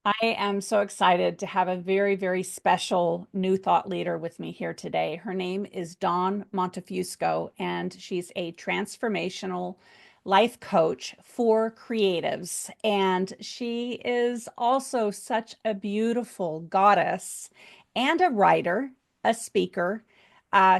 I am so excited to have a very, very special new thought leader with me here today. Her name is Dawn Montefusco, and she's a transformational life coach for creatives. And she is also such a beautiful goddess and a writer, a speaker.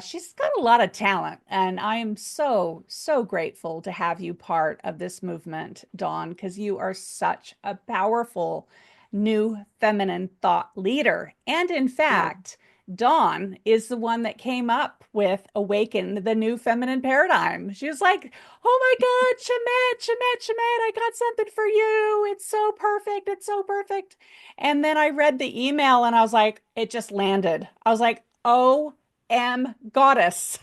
She's got a lot of talent, and I am so, so grateful to have you part of this movement, Dawn, because you are such a powerful new feminine thought leader. And in Oh, fact, Dawn is the one that came up with Awaken, the new feminine paradigm. She was like, oh my God, Schamet, I got something for you. It's so perfect. It's so perfect. And then I read the email and I was like, it just landed. I was like, oh, goddess.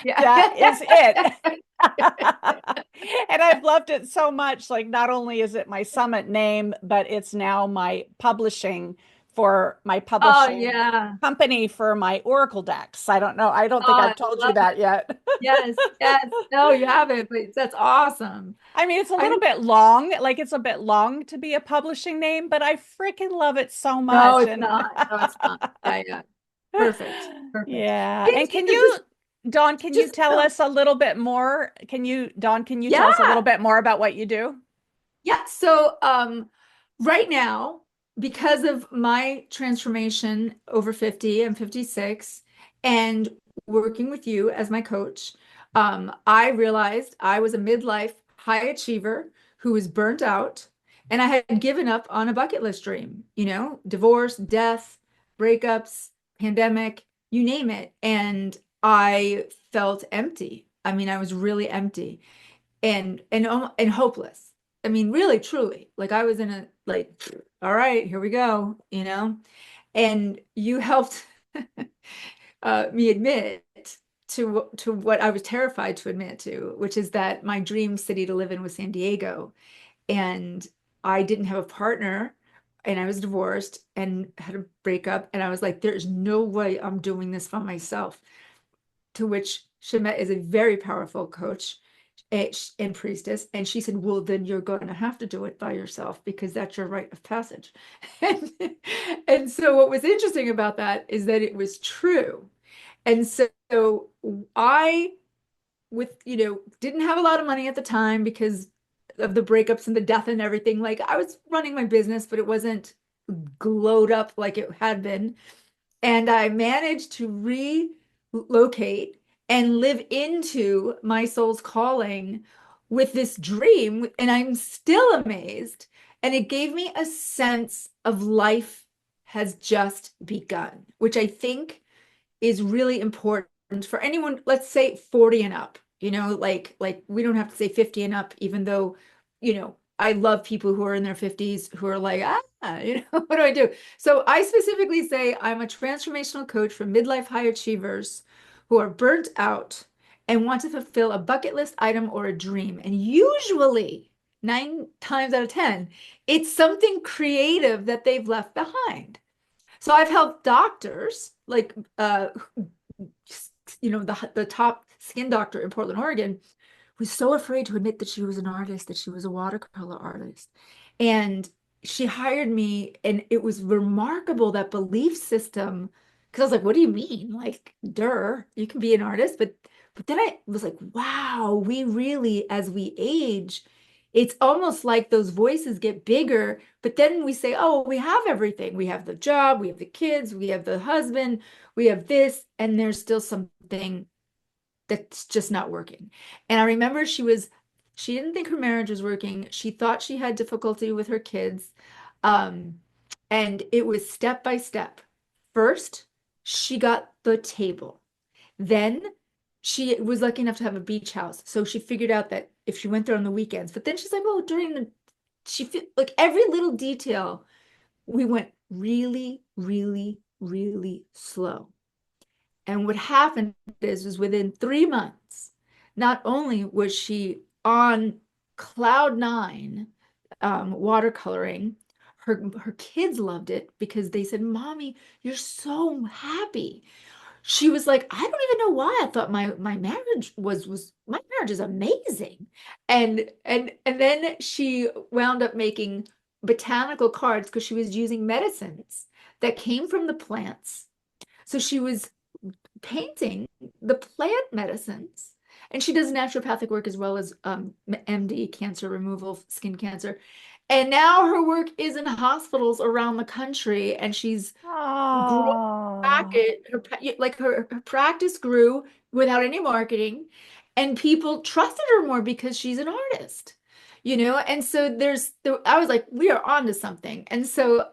yeah. That is it. And I've loved it so much. Like, not only is it my summit name, but it's now my publishing for my Oh, publishing yeah. company for my Oracle decks. I don't know. I don't Oh, think I I've told you love it. that yet. Yes, yes. No, you haven't, but that's awesome. I mean, it's a I little bit long, like it's a bit long to be a publishing name, but I freaking love it so No, much. it's And not. No, it's not. Yeah, yeah. Perfect. Perfect. yeah. Can And can you you, Dawn, can you just tell us a little bit more? Dawn, can you tell us a little yeah. bit more about what you do? Yeah. So, right now, because of my transformation over 50, I'm 56, and working with you as my coach, I realized I was a midlife high achiever who was burnt out, and I had given up on a bucket list dream, divorce, death, breakups, pandemic, you name it. And I felt empty. I mean, I was really empty and hopeless. I mean, really, truly, like I was in a like, all right, here we go. And you helped me admit to what I was terrified to admit to, which is that my dream city to live in was San Diego, and I didn't have a partner, and I was divorced and had a breakup, and I was like, there's no way I'm doing this for myself. To which Shemet is a very powerful coach and priestess. And she said, well, then you're going to have to do it by yourself because that's your rite of passage. And, and so what was interesting about that is that it was true. And so I, didn't have a lot of money at the time because of the breakups and the death and everything. Like I was running my business, but it wasn't glowed up like it had been. And I managed to relocate and live into my soul's calling with this dream. And I'm still amazed. And it gave me a sense of life has just begun, which I think is really important for anyone, let's say 40 and up, like we don't have to say 50 and up, even though, I love people who are in their 50s who are like, what do I do? So I specifically say I'm a transformational coach for midlife high achievers who are burnt out and want to fulfill a bucket list item or a dream. And usually, 9 times out of 10, it's something creative that they've left behind. So I've helped doctors like the top skin doctor in Portland, Oregon, was so afraid to admit that she was an artist, that she was a watercolor artist. And she hired me, and it was remarkable that belief system. Because I was like, what do you mean? Like, you can be an artist. But then I was like, wow, we really, as we age, it's almost like those voices get bigger. But then we say, oh, we have everything. We have the job, we have the kids, we have the husband, we have this, and there's still something that's just not working. And I remember she didn't think her marriage was working. She thought she had difficulty with her kids. Um, and it was step by step. First, she got the table. Then she was lucky enough to have a beach house. So she figured out that if she went there on the weekends, but then she's like, oh, like every little detail, we went really, really, really slow. And what happened is within 3 months, not only was she on cloud nine, watercoloring, her kids loved it because they said, Mommy, you're so happy. She was like, I don't even know why I thought my marriage was my marriage is amazing. And then she wound up making botanical cards because she was using medicines that came from the plants. So she was painting the plant medicines. And she does naturopathic work as well as MD, cancer removal, skin cancer. And now her work is in hospitals around the country, and she's grew Oh, practice, her practice grew without any marketing, and people trusted her more because she's an artist, And so I was like, we are on to something. And so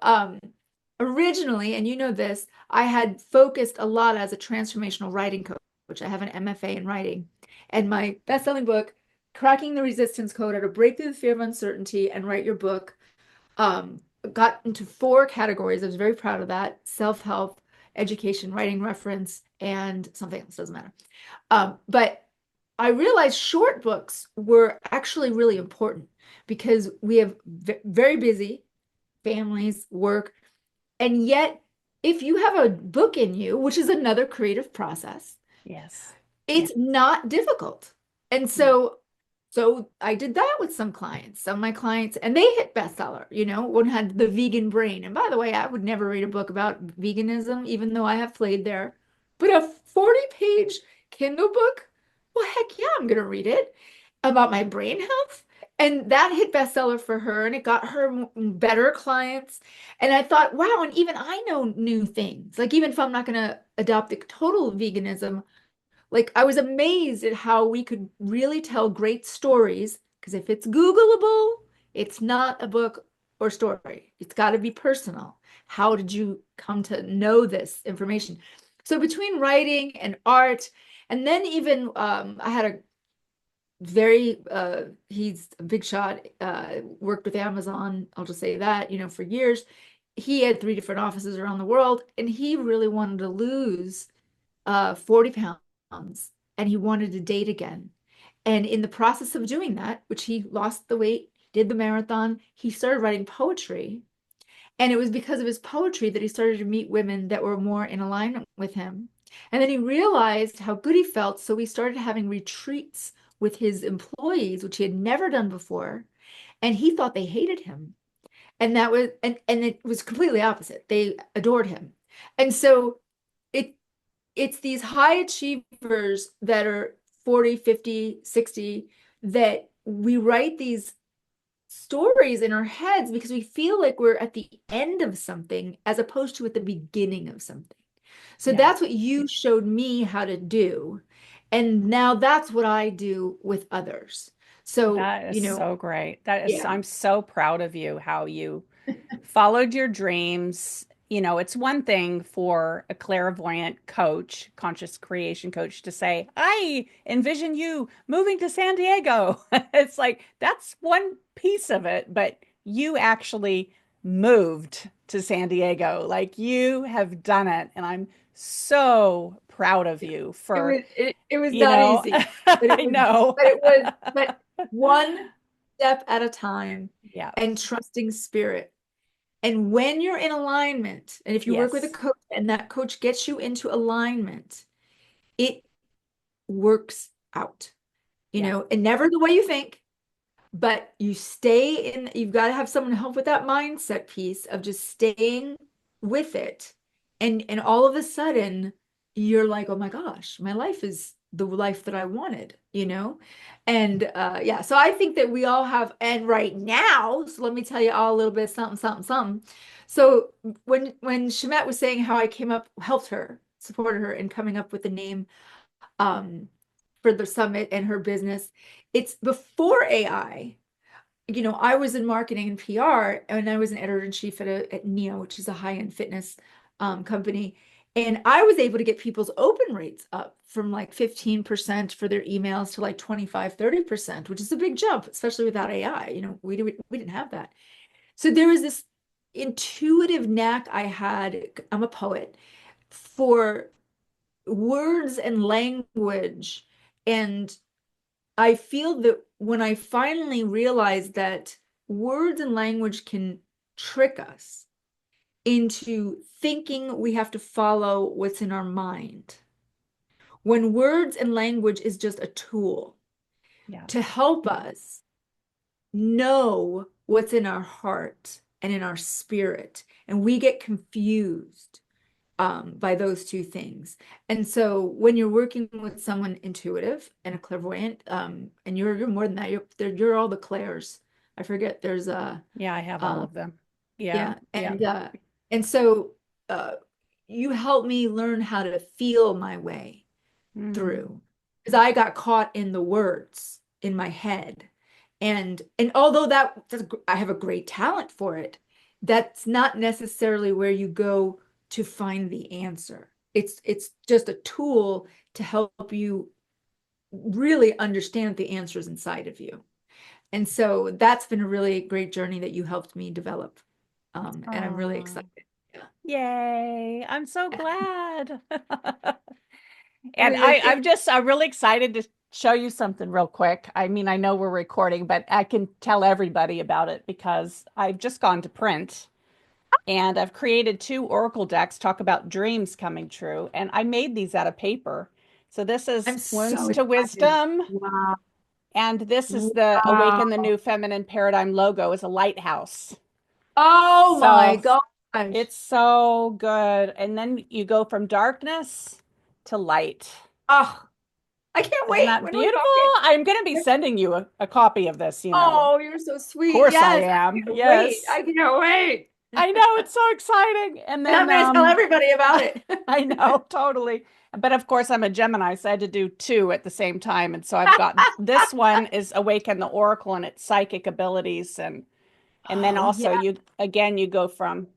originally, and you know this, I had focused a lot as a transformational writing coach, which I have an MFA in writing, and my best-selling book, Cracking the Resistance Code: How to Break Through the Fear of Uncertainty and Write Your Book, um, got into four categories. I was very proud of that: self-help, education, writing reference, and something else, doesn't matter. But I realized short books were actually really important because we have very busy families, work, and yet if you have a book in you, which is another creative process, yes. Yeah. it's not difficult. And Yeah. so I did that with some clients. Some of my clients, and they hit bestseller. One had The Vegan Brain. And by the way, I would never read a book about veganism, even though I have played there. But a 40-page Kindle book, well, heck yeah, I'm gonna read it about my brain health. And that hit bestseller for her, and it got her better clients. And I thought, wow, and even I know new things. Like, even if I'm not gonna adopt the total veganism, like, I was amazed at how we could really tell great stories, because if it's Googleable, it's not a book or story. It's got to be personal. How did you come to know this information? So between writing and art, and then even I had a very he's a big shot, worked with Amazon, I'll just say that, for years. He had 3 different offices around the world, and he really wanted to lose 40 pounds, and he wanted to date again. And in the process of doing that, which he lost the weight, did the marathon, he started writing poetry. And it was because of his poetry that he started to meet women that were more in alignment with him. And then he realized how good he felt. So he started having retreats with his employees, which he had never done before. And he thought they hated him. And it was completely opposite. They adored him. And so it it's these high achievers that are 40, 50, 60, that we write these stories in our heads because we feel like we're at the end of something as opposed to at the beginning of something. So Yeah. that's what you showed me how to do. And now that's what I do with others. So, That is so great. That is, yeah. I'm so proud of you how you followed your dreams. It's one thing for a clairvoyant coach, conscious creation coach, to say, I envision you moving to San Diego. It's like, that's one piece of it, but you actually moved to San Diego. Like, you have done it. And I'm so proud of you for, It was not easy, but it I was know. but one step at a time, Yeah. and trusting spirit. And when you're in alignment, and if you work with a Yes. coach and that coach gets you into alignment, it works out, Yeah. and never the way you think, but you've got to have someone to help with that mindset piece of just staying with it. And all of a sudden you're like, oh my gosh, my life is the life that I wanted, And yeah, so I think that we all have, and right now, so let me tell you all a little bit of something, something, something. So when Schamet was saying how I came up, helped her, supported her in coming up with the name um for the summit and her business, it's before AI. I was in marketing and PR, and I was an editor-in-chief at Neo, which is a high-end fitness company. And I was able to get people's open rates up from like 15% for their emails to like 25, 30%, which is a big jump, especially without AI. We didn't have that. So there was this intuitive knack I had. I'm a poet, for words and language. And I feel that when I finally realized that words and language can trick us into thinking we have to follow what's in our mind, when words and language is just a tool Yeah. to help us know what's in our heart and in our spirit. And we get confused by those two things. And so when you're working with someone intuitive and a clairvoyant, and you're more than that, you're all the clairs. I forget there's a Yeah, I have all um of them. Yeah, yeah, yeah. and so you help me learn how to feel my way Mm. through because I got caught in the words in my head. And although I have a great talent for it, that's not necessarily where you go to find the answer. It's just a tool to help you really understand the answers inside of you. And so that's been a really great journey that you helped me develop. And I'm really Oh, excited. Yeah. yay. I'm so glad. Well, And you're I'm really excited to show you something real quick. I mean, I know we're recording, but I can tell everybody about it because I've just gone to print and I've created two Oracle decks talk about dreams coming true. And I made these out of paper. So this is I'm so Wounds to excited. Wisdom, Wow. and this is the Awaken the Wow. New Feminine Paradigm logo as a lighthouse. Oh my So gosh. it's so good. And then you go from darkness to light. Oh, I can't Isn't wait. that When are we beautiful? talking? I'm going to be sending you a copy of this, you know. Of Oh, you're so sweet. course I Yes, am. I can't wait. Yes. I can't wait. I know it's so exciting. And And I'm then going to tell everybody about it. I know, totally. But of course I'm a Gemini, so I had to do two at the same time. And so I've got this one is Awaken the Oracle and its psychic abilities, and then Oh, also yeah. you go from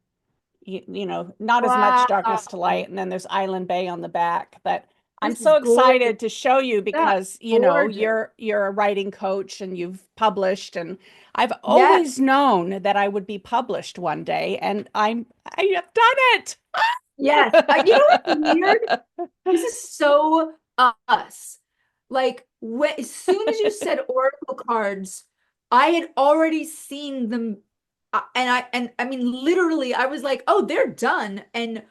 not as much darkness to Wow. light, and then there's Island Bay on the back. But I'm This is so gorgeous. excited to show you That's because gorgeous. you're a writing coach and you've published, and I've Yes. always known that I would be published one day, and I have done Yes. You know what's weird? it. This is so us. Like as soon as you said oracle cards, I had already seen them, and I mean literally, I was like, oh, they're done. And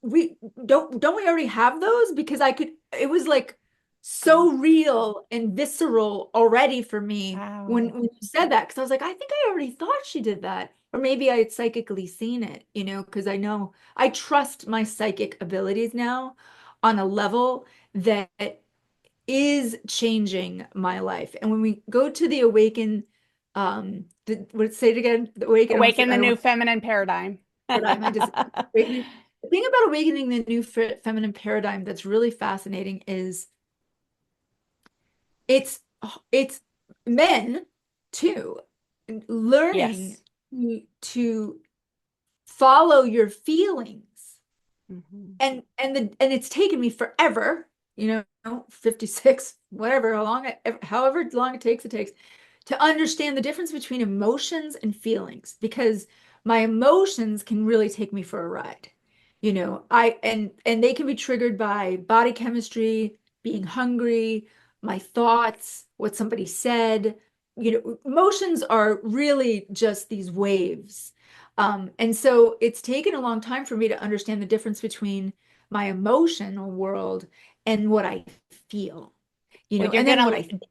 we don't we already have those? Because I could, it was like Yeah. so real and visceral already for me Wow. when you said that. Because I was like, I think I already thought she did that. Or maybe I had psychically seen it, because I know I trust my psychic abilities now on a level that is changing my life. And when we go to the awaken, say it again, the awaken, Awaken I the don't new want feminine paradigm. paradigm. I just awakening. The thing about awakening the new feminine paradigm that's really fascinating is it's it's men too learning Yes. to follow your feelings. Mhm. And it's taken me forever, 56, whatever, however long it takes to understand the difference between emotions and feelings, because my emotions can really take me for a ride. And they can be triggered by body chemistry, being hungry, my thoughts, what somebody said. Emotions are really just these waves. And so it's taken a long time for me to understand the difference between my emotional world and what I feel, Well, you're and then what gonna I think.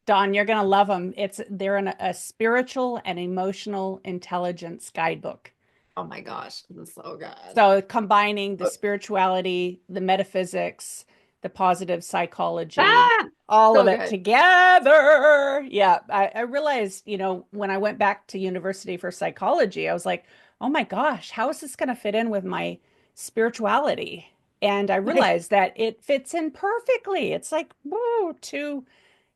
Dawn, you're gonna love them. They're in a spiritual and emotional intelligence guidebook. Oh my gosh, this is so good. So combining the spirituality, the metaphysics, the positive psychology, Ah, all of so it good. together. Yeah, I realized, when I went back to university for psychology, I was like, oh my gosh, how is this going to fit in with my spirituality? And I Like, realized that it fits in perfectly. It's like, whoa, two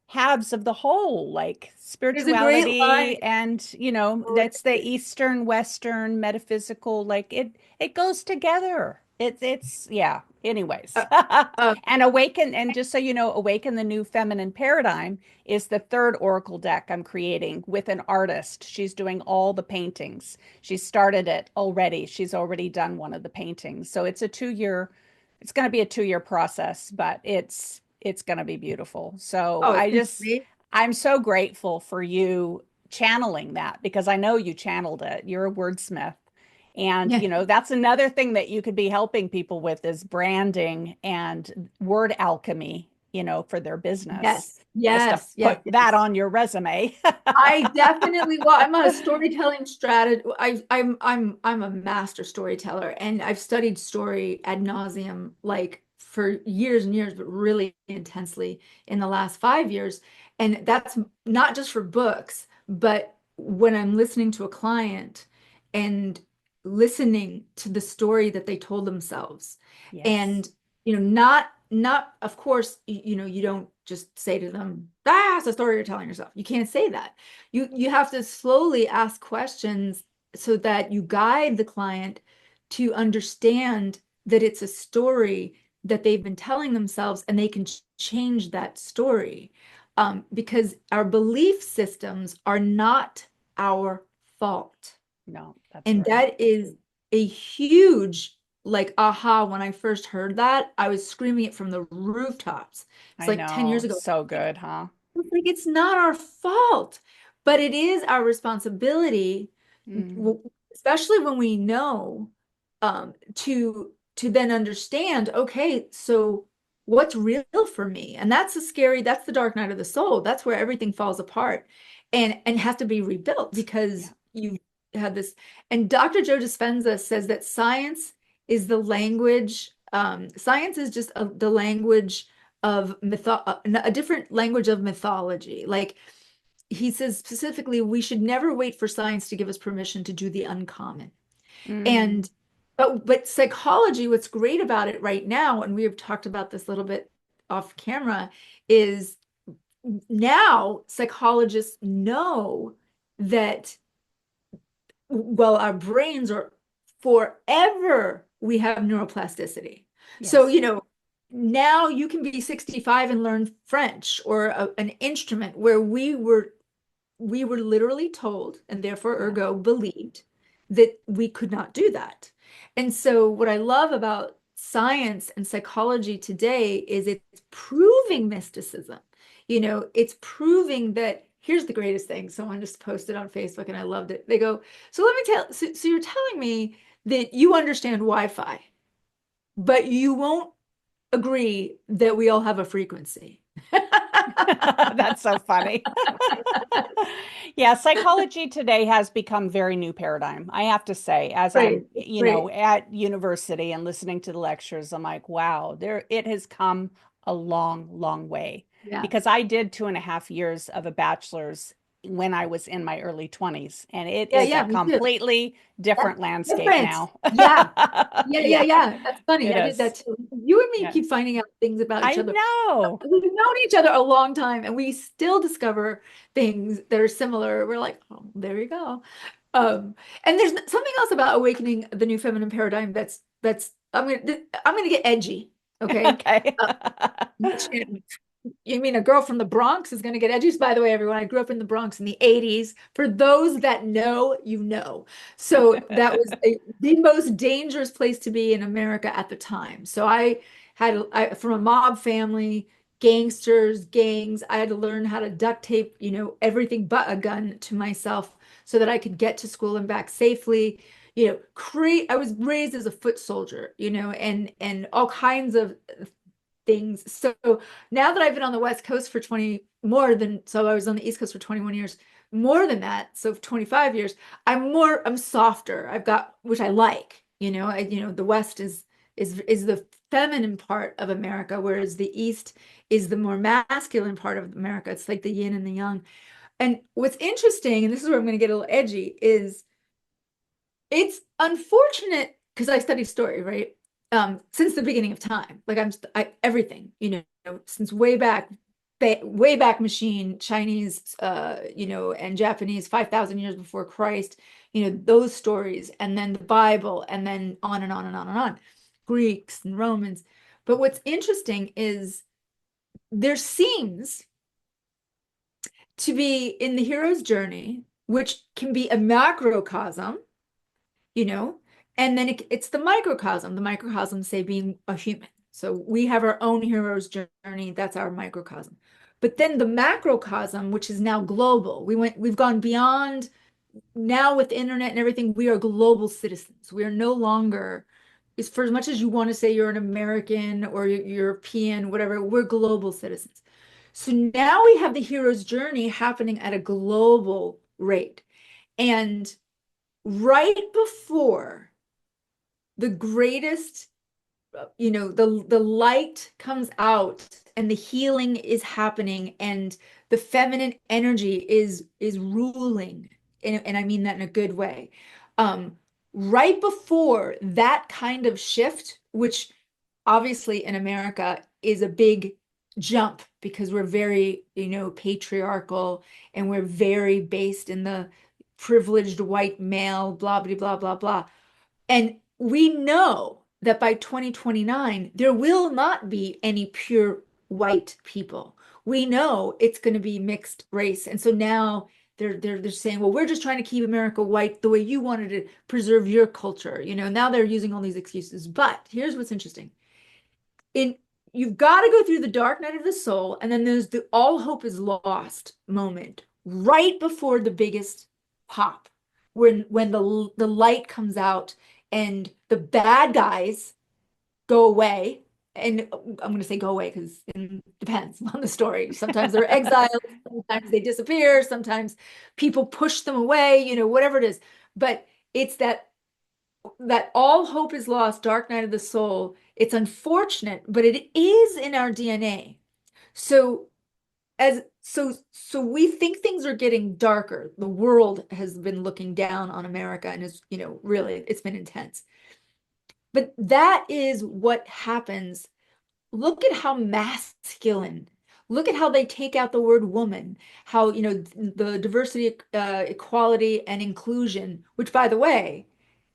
halves of the whole, like there's a great line. spirituality and, that's the Eastern, Western, metaphysical, like it goes together. It's yeah. Anyways. Uh, uh, And Awaken, and just so you know, Awaken the New Feminine Paradigm is the third Oracle deck I'm creating with an artist. She's doing all the paintings. She started it already. She's already done one of the paintings. So it's going to be a 2 year process, but it's going to be beautiful. So oh, it's amazing. I'm so grateful for you channeling that because I know you channeled it. You're a wordsmith. And, Yeah. that's another thing that you could be helping people with is branding and word alchemy. for their business, Yes, just to yes, yes, put that yes. on your resume. I definitely, well, I'm a storytelling strategist. I'm a master storyteller, and I've studied story ad nauseum like for years and years, but really intensely in the last 5 years. And that's not just for books, but when I'm listening to a client and listening to the story that they told themselves. Yes. And not of course, you don't just say to them, that's a story you're telling yourself. You can't say that. You have to slowly ask questions so that you guide the client to understand that it's a story that they've been telling themselves, and they can change that story. Because our belief systems are not our fault. No, that's And right. that is a huge, like, aha. When I first heard that, I was screaming it from the rooftops. It's I like 10 years know. ago. So good, huh? It's like it's not our fault, but it is our responsibility, Mm, especially when we know, to then understand, okay, so what's real for me? And that's that's the dark night of the soul. That's where everything falls apart and has to be rebuilt yeah. because you had this. And Dr. Joe Dispenza says that science is just the language of a different language of mythology. Like he says specifically, we should never wait for science to give us permission to do the uncommon. Mm, And but psychology, what's great about it right now, and we have talked about this a little bit off camera, is now psychologists know that, well, our brains are forever, we have neuroplasticity. So, yes. now you can be 65 and learn French or an instrument where we were literally told, and therefore Yeah. ergo believed, that we could not do that. And so what I love about science and psychology today is it's proving mysticism. It's proving that, here's the greatest thing. Someone just posted on Facebook and I loved it. They go, so let me so you're telling me that you understand Wi-Fi, but you won't agree that we all have a frequency. That's so funny. Yeah, psychology today has become very new paradigm. I have to say, as I'm, Right, right. at university and listening to the lectures, I'm like, wow, it has come a long, long way. Because Yes. I did 2.5 years of a bachelor's when I was in my early 20s, and it Yeah, is a yeah, me too. completely Yeah, different landscape different. now. Yeah. Yeah, yeah, Yeah, yeah. That's funny. it I did is. that too. You and me Yeah. keep finding out things about each I other. know. We've known each other a long time and we still discover things that are similar. We're like, oh, there you go. Um, and there's something else about awakening the new feminine paradigm that's I'm gonna get edgy. Okay. Okay. Uh, which You mean a girl from the Bronx is going to get edgy? By the way, everyone, I grew up in the Bronx in the 80s. For those that know, you know. So that was the most dangerous place to be in America at the time. So from a mob family, gangsters, gangs. I had to learn how to duct tape, everything but a gun to myself so that I could get to school and back safely. I was raised as a foot soldier, and all kinds of things. So now that I've been on the West Coast for 20 more than, so I was on the East Coast for 21 years, more than that, so 25 years, I'm softer. I've got, which I like, the West is the feminine part of America, whereas the East is the more masculine part of America. It's like the yin and the yang. And what's interesting, and this is where I'm going to get a little edgy, is it's unfortunate because I study story, right? Since the beginning of time, like everything, since way back machine, Chinese, and Japanese, 5,000 years before Christ, those stories, and then the Bible, and then on and on and on and on, Greeks and Romans. But what's interesting is there seems to be in the hero's journey, which can be a macrocosm, you know, and then it's the microcosm, say, being a human. So we have our own hero's journey. That's our microcosm. But then the macrocosm, which is now global, we've gone beyond. Now with the internet and everything, we are global citizens. We are no longer is for as much as you want to say you're an American or you're European, whatever, we're global citizens. So now we have the hero's journey happening at a global rate. And right before the greatest, the light comes out and the healing is happening and the feminine energy is ruling, and I mean that in a good way. Um, right before that kind of shift, which obviously in America is a big jump because we're very, patriarchal, and we're very based in the privileged white male, blah, blah, blah, blah, blah. And we know that by 2029, there will not be any pure white people. We know it's going to be mixed race. And so now they're saying, well, we're just trying to keep America white the way you wanted to preserve your culture. Now they're using all these excuses. But here's what's interesting. In You've got to go through the dark night of the soul, and then there's the all hope is lost moment right before the biggest pop, when the light comes out and the bad guys go away. And I'm going to say go away because it depends on the story. Sometimes they're exiled, sometimes they disappear, sometimes people push them away, whatever it is. But it's that all hope is lost, dark night of the soul. It's unfortunate, but it is in our DNA. So so we think things are getting darker. The world has been looking down on America and is, really, it's been intense. But that is what happens. Look at how masculine. Look at how they take out the word woman, how, the diversity, equality, and inclusion, which, by the way,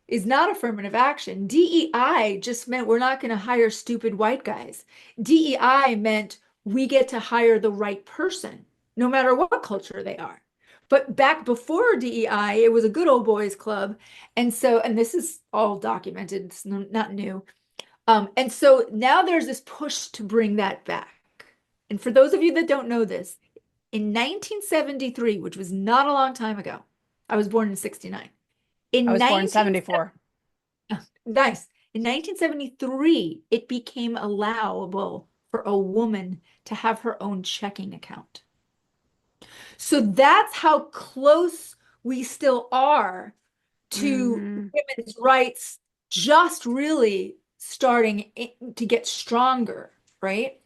is not affirmative action. DEI just meant we're not going to hire stupid white guys. DEI meant we get to hire the right person, no matter what culture they are. But back before DEI, it was a good old boys club. And this is all documented, it's not new. And so now there's this push to bring that back. And for those of you that don't know this, in 1973, which was not a long time ago, I was born in 69. I In was born 19 74. Nice. In 1973, it became allowable for a woman to have her own checking account. So that's how close we still are to Hmm. women's rights, just really starting to get stronger, right?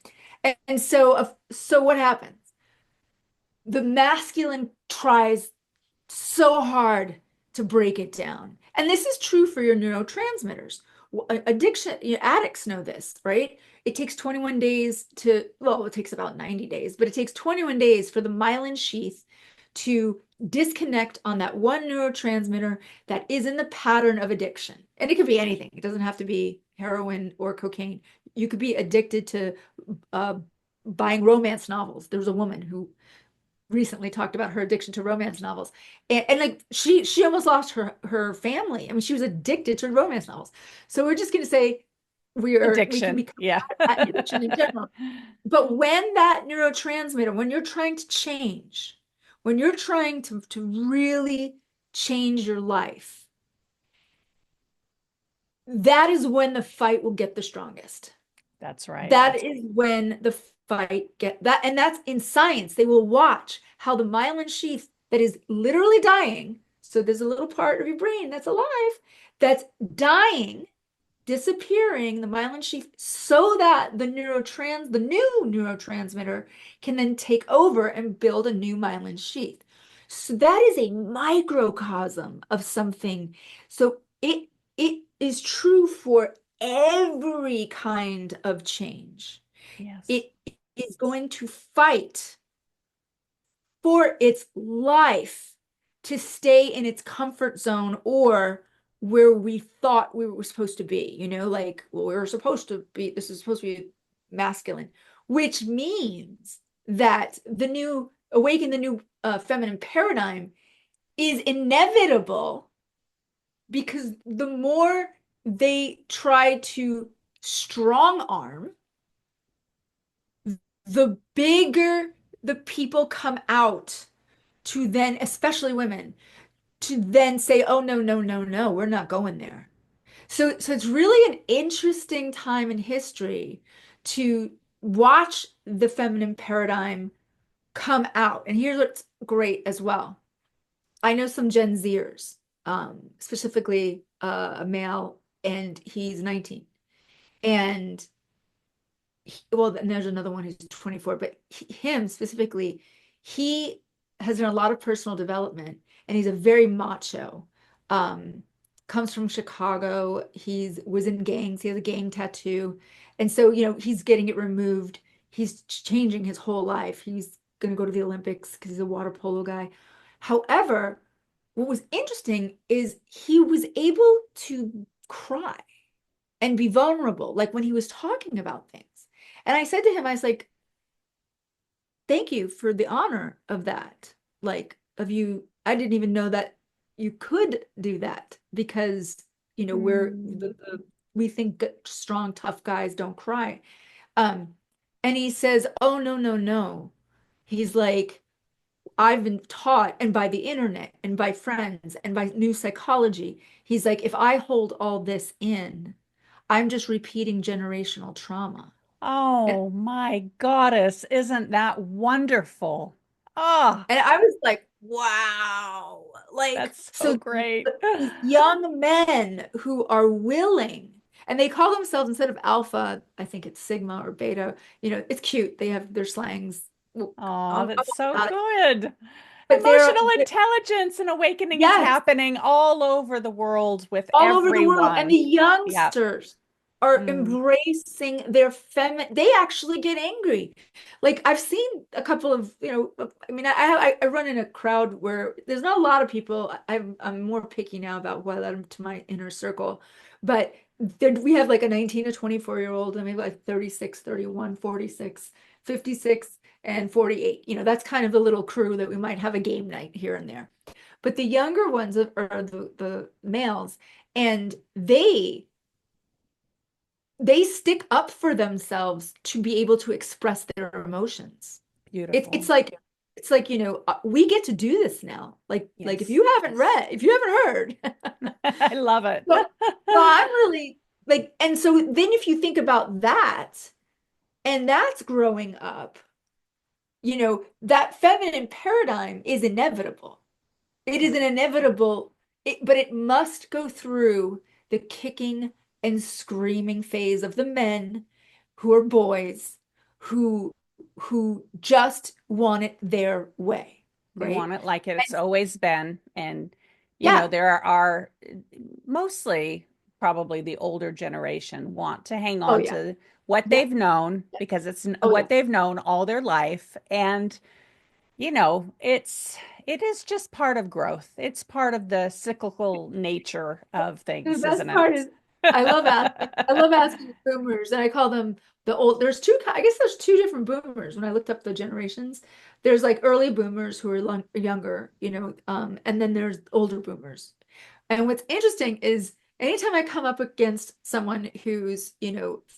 And so what happens? The masculine tries so hard to break it down. And this is true for your neurotransmitters. Addiction, addicts know this, right? It takes 21 days well, it takes about 90 days, but it takes 21 days for the myelin sheath to disconnect on that one neurotransmitter that is in the pattern of addiction. And it could be anything. It doesn't have to be heroin or cocaine. You could be addicted to uh, buying romance novels. There was a woman who recently talked about her addiction to romance novels, and like she almost lost her family. I mean, she was addicted to romance novels. So we're just going to say we can Addiction. be Yeah. addiction in general. But when that neurotransmitter, when you're trying to change, when you're trying to really change your life, that is when the fight will get the strongest. That's right. That is when the fight get that, and that's in science. They will watch how the myelin sheath that is literally dying. So there's a little part of your brain that's alive, that's dying, disappearing, the myelin sheath, so that the new neurotransmitter can then take over and build a new myelin sheath. So that is a microcosm of something. So it is true for every kind of change. Yes. It is going to fight for its life to stay in its comfort zone, or where we thought we were supposed to be, like, well, we were supposed to be, this is supposed to be masculine, which means that the new awaken, the new feminine paradigm is inevitable, because the more they try to strong arm, the bigger the people come out to then, especially women, to then say, oh, no, no, no, no, we're not going there. So it's really an interesting time in history to watch the feminine paradigm come out. And here's what's great as well. I know some Gen Zers, specifically a male, and he's 19. And well, and there's another one who's 24, but him specifically, he has done a lot of personal development, and he's a very macho. Um, Comes from Chicago. He's was in gangs. He has a gang tattoo, and so he's getting it removed. He's changing his whole life. He's going to go to the Olympics because he's a water polo guy. However, what was interesting is he was able to cry and be vulnerable, like when he was talking about things. And I said to him, I was like, thank you for the honor of that. Like, of you, I didn't even know that you could do that because, Mm. we think strong, tough guys don't cry. Um, and he says, oh, no, no, no. He's like, I've been taught, and by the internet, and by friends, and by new psychology, he's like, if I hold all this in, I'm just repeating generational trauma. And, Oh my goddess, isn't that wonderful? Oh, and I was like, wow. Like, that's so so great. these young men who are willing, and they call themselves, instead of alpha, I think it's sigma or beta, it's cute. They have their slangs. Well, Oh, I'm that's all so about it. good. But Emotional intelligence and awakening is yes, happening all over the world with all over the world. And the everyone. Yeah. youngsters are Mm. embracing their feminine. They actually get angry. Like I've seen a couple of, I mean, I run in a crowd where there's not a lot of people. I'm more picky now about who I let them to my inner circle. But we have like a 19 to 24-year-old, and maybe like 36, 31, 46, 56, and 48. That's kind of the little crew that we might have a game night here and there. But the younger ones are the males, and they stick up for themselves to be able to express their emotions. It's it's Beautiful. like it's like, we get to do this now. Like if Yes. you haven't read, if you haven't heard. I love it. So, so I'm really like, and so then if you think about that, and that's growing up, that feminine paradigm is inevitable. It is Yeah. an inevitable, but it must go through the kicking and screaming phase of the men who are boys who who just want it their way, They right? want it like it's And always been. And, yeah, there are mostly probably the older generation want to hang oh on yeah, to what yeah, they've known yeah, because it's oh what yeah. they've known all their life. And, it is just part of growth. It's part of the cyclical nature of The things, best isn't part is I love asking boomers, and I call them the old. There's two. I guess there's two different boomers. When I looked up the generations, there's like early boomers who are younger, and then there's older boomers. And what's interesting is anytime I come up against someone who's,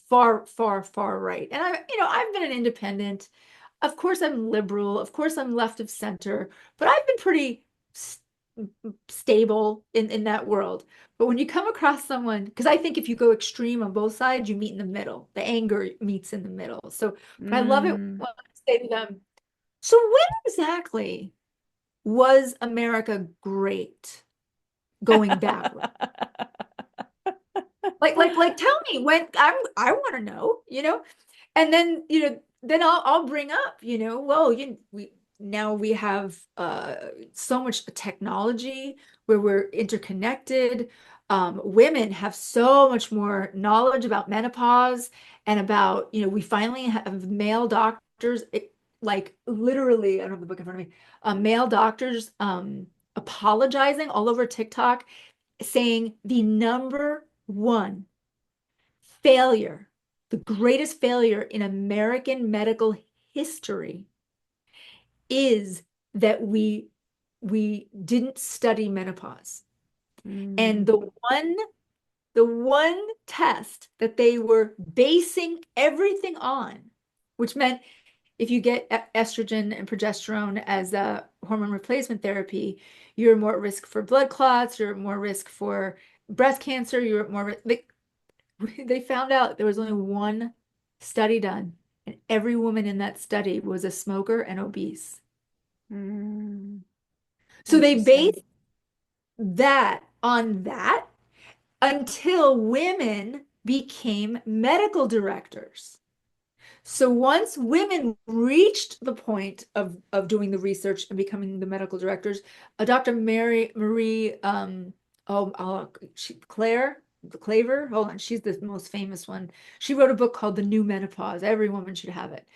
far, far, far right, and I've been an independent. Of course, I'm liberal. Of course, I'm left of center, but I've been pretty stable in that world. But when you come across someone, because I think if you go extreme on both sides, you meet in the middle. The anger meets in the middle. So, but I love it Mm. when I say to them, so when exactly was America great going backward? Like, tell me when. I want to know. And then, then I'll bring up, well, we have so much technology where we're interconnected. Women have so much more knowledge about menopause and about, we finally have male doctors, like literally, I don't have the book in front of me, male doctors apologizing all over TikTok, saying the number one failure, the greatest failure in American medical history is that we didn't study menopause. And Mm. the one test that they were basing everything on, which meant if you get estrogen and progesterone as a hormone replacement therapy, you're more at risk for blood clots, you're more risk for breast cancer, you're more, they found out there was only one study done, and every woman in that study was a smoker and obese. Mm, So they interesting. based that on that until women became medical directors. So once women reached the point of doing the research and becoming the medical directors, Dr. Mary Marie Claire Claver, hold on, she's the most famous one. She wrote a book called The New Menopause. Every woman should have it.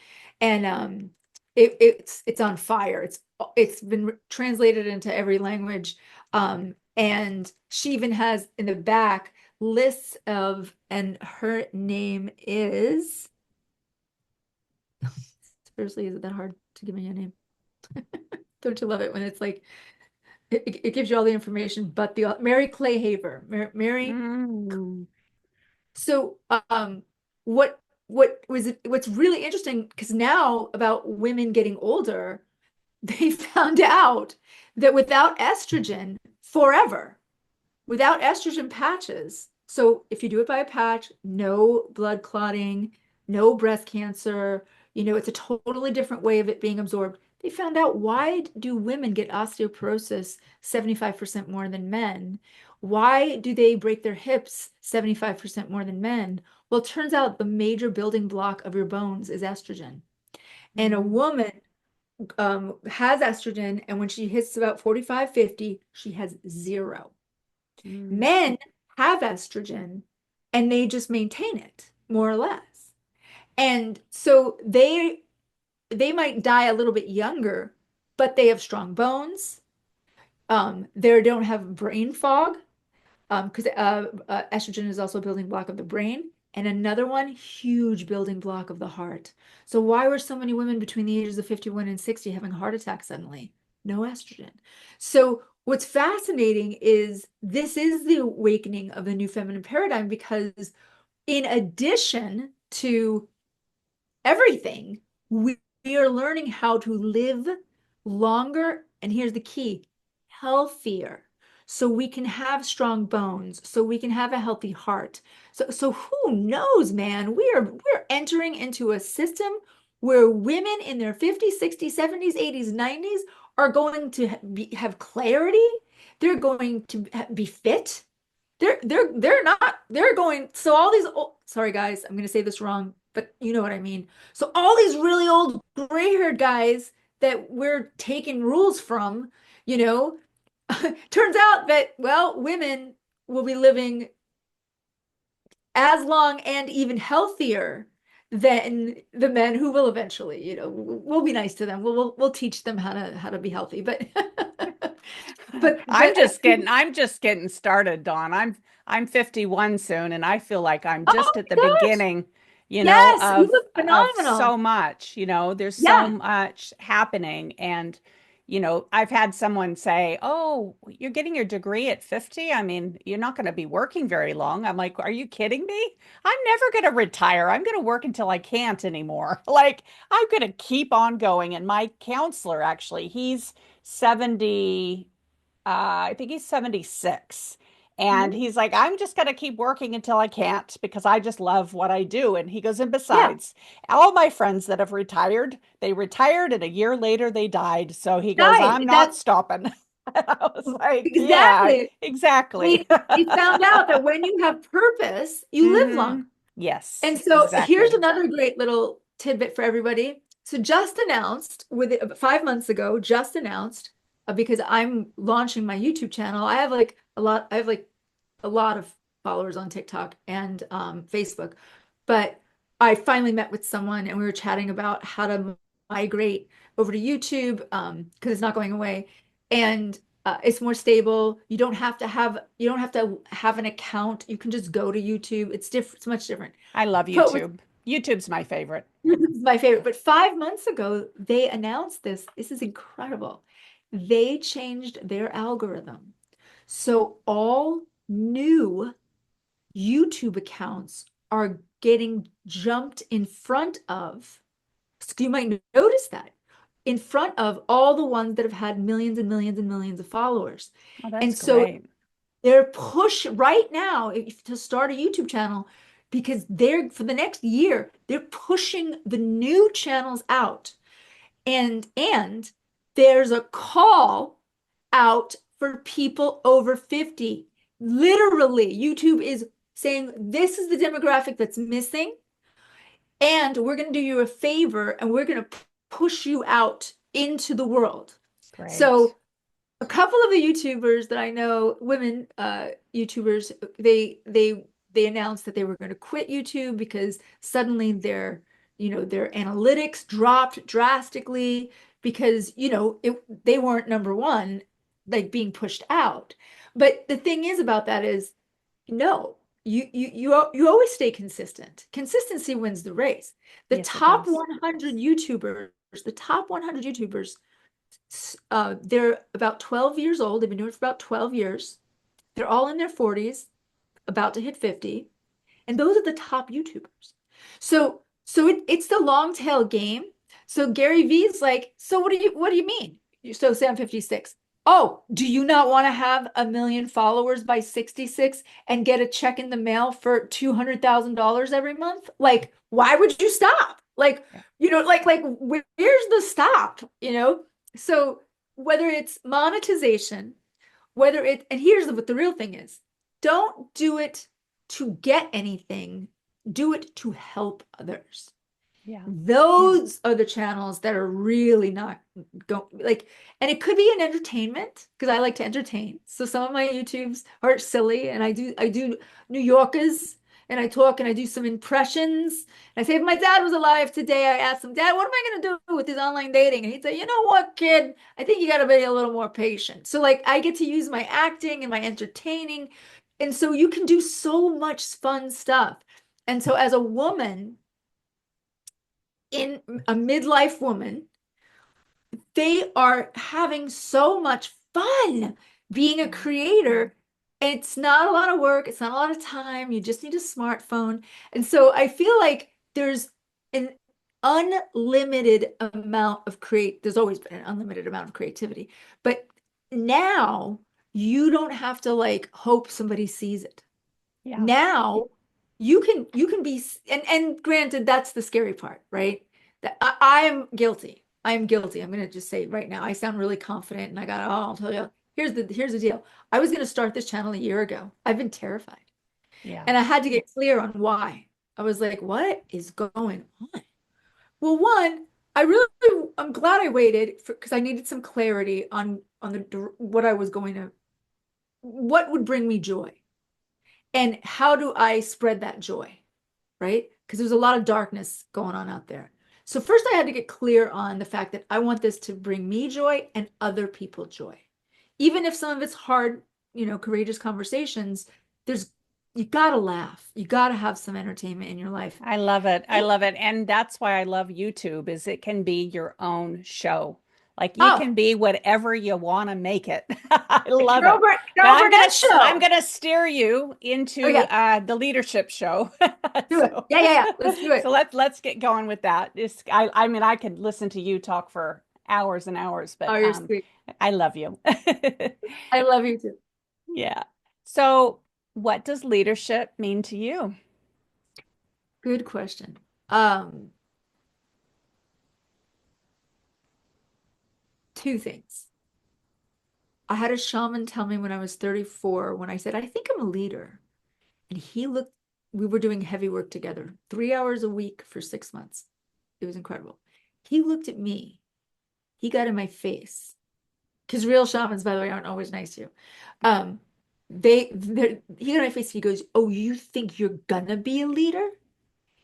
And it's on fire. It's been translated into every language. And she even has in the back lists of, and her name is, seriously, is it that hard to give me a name? Don't you love it when it's like it gives you all the information, but the Mary Clay Haver, Mary. Mm, So, what what's really interesting because now about women getting older, they found out that without estrogen forever, without estrogen patches. So if you do it by a patch, no blood clotting, no breast cancer, it's a totally different way of it being absorbed. They found out why do women get osteoporosis 75% more than men? Why do they break their hips 75% more than men? Well, it turns out the major building block of your bones is estrogen. And a mm, woman has estrogen, and when she hits about 45, 50, she has zero. mm, Men have estrogen and they just maintain it more or less. And so they might die a little bit younger, but they have strong bones. They don't have brain fog because estrogen is also a building block of the brain. And another one, huge building block of the heart. So why were so many women between the ages of 51 and 60 having a heart attack suddenly? No estrogen. So what's fascinating is this is the awakening of the new feminine paradigm because in addition to everything, we are learning how to live longer. And here's the key, healthier. So we can have strong bones, so we can have a healthy heart. So who knows, man? We're entering into a system where women in their 50s, 60s, 70s, 80s, 90s are going to have clarity. They're going to be fit. They're not they're going so all these sorry guys, I'm going to say this wrong, but you know what I mean. So all these really old gray-haired guys that we're taking rules from, you know, turns out that well, women will be living as long and even healthier than the men who will eventually, we'll be nice to them. We'll teach them how to be healthy, but but I'm just getting started, Dawn. I'm 51 soon, and I feel like I'm oh just at the my gosh, beginning, yes, you look of so phenomenal. much. There's so Yeah. much happening, and I've had someone say, "Oh, you're getting your degree at 50? I mean, you're not going to be working very long." I'm like, "Are you kidding me? I'm never going to retire. I'm going to work until I can't anymore. Like, I'm going to keep on going." And my counselor, actually, he's 70, I think he's 76. And Mhm. he's like, I'm just going to keep working until I can't because I just love what I do. And he goes, and Yeah, besides, all my friends that have retired, they retired and a year later they died. So he goes, right. I'm not That's stopping. I was like, yeah, exactly. exactly. We found out that when you have purpose, you live Hmm. long. Yes, And so here's exactly. another great little tidbit for everybody. So just announced with it 5 months ago, just announced because I'm launching my YouTube channel. I have like a lot of followers on TikTok and Facebook, but I finally met with someone and we were chatting about how to migrate over to YouTube because it's not going away. And it's more stable. You don't have to have an account. You can just go to YouTube. It's different. It's much different. I love But what's YouTube. YouTube's my favorite. this is my favorite. But 5 months ago, they announced this. This is incredible. They changed their algorithm. So all new YouTube accounts are getting jumped in front of, so you might notice that, in front of all the ones that have had millions and millions and millions of followers. Oh, And that's so great. They're push right now to start a YouTube channel because they're for the next year, they're pushing the new channels out. And there's a call out for people over 50. Literally, YouTube is saying this is the demographic that's missing, and we're going to do you a favor and we're going to push you out into the world. Great. So a couple of the YouTubers that I know, women YouTubers, they announced that they were going to quit YouTube because suddenly their analytics dropped drastically because they weren't number one, like being pushed out. But the thing is about that is no, you always stay consistent. Consistency wins the race. The Yes, it top does. 100 YouTubers, the top 100 YouTubers, they're about 12 years old. They've been doing it for about 12 years. They're all in their 40s, about to hit 50. And those are the top YouTubers. So it's the long tail game. So Gary Vee's like, so what do you mean? So say I'm 56. Oh, do you not want to have 1 million followers by 66 and get a check in the mail for $200,000 every month? Like, why would you stop? Like, Yeah. where's the stop? So whether it's monetization, and here's what the real thing is, don't do it to get anything, do it to help others. Yeah. Yeah. Those are the channels that are really not going like, and it could be an entertainment because I like to entertain. So some of my YouTubes are silly, and I do New Yorkers, and I talk and I do some impressions. And I say, if my dad was alive today, I asked him, Dad, what am I gonna do with his online dating? And he'd say, you know what, kid, I think you gotta be a little more patient. So like I get to use my acting and my entertaining. And so you can do so much fun stuff. And so as a woman, in a midlife woman, they are having so much fun being a Yeah. creator. It's not a lot of work, it's not a lot of time. You just need a smartphone. And so I feel like there's an unlimited amount of there's always been an unlimited amount of creativity. But now you don't have to like hope somebody sees it. Yeah. Now you can be, and granted, that's the scary part, right? That I am guilty. I am guilty. I'm gonna just say right now, I sound really confident and I'll tell you, here's the deal. I was gonna start this channel a year ago. I've been terrified. Yeah. And I had to get clear on why. I was like, what is going on? Well, one, I'm glad I waited for because I needed some clarity on what I was going to what would bring me joy. And how do I spread that joy, right? Because there's a lot of darkness going on out there. So first I had to get clear on the fact that I want this to bring me joy and other people joy. Even if some of it's hard, courageous conversations, there's you gotta laugh. You gotta have some entertainment in your life. I love it. I love it. And that's why I love YouTube is it can be your own show. Like you Oh, can be whatever you want to make it. I love Carol, it. But Carol Burnett I'm show. gonna steer you Oh into yeah, the leadership show. do it. So Yeah, yeah, yeah. Let's do so it. let's get going with that. I mean I could listen to you talk for hours and hours, Oh, but you're sweet. I love you. I love you too. Yeah. So what does leadership mean to you? Good question. Um, Two things. I had a shaman tell me when I was 34, when I said, I think I'm a leader. And we were doing heavy work together, 3 hours a week for 6 months. It was incredible. He looked at me, he got in my face. Because real shamans, by the way, aren't always nice to you. Um, he got in my face and he goes, oh, you think you're gonna be a leader?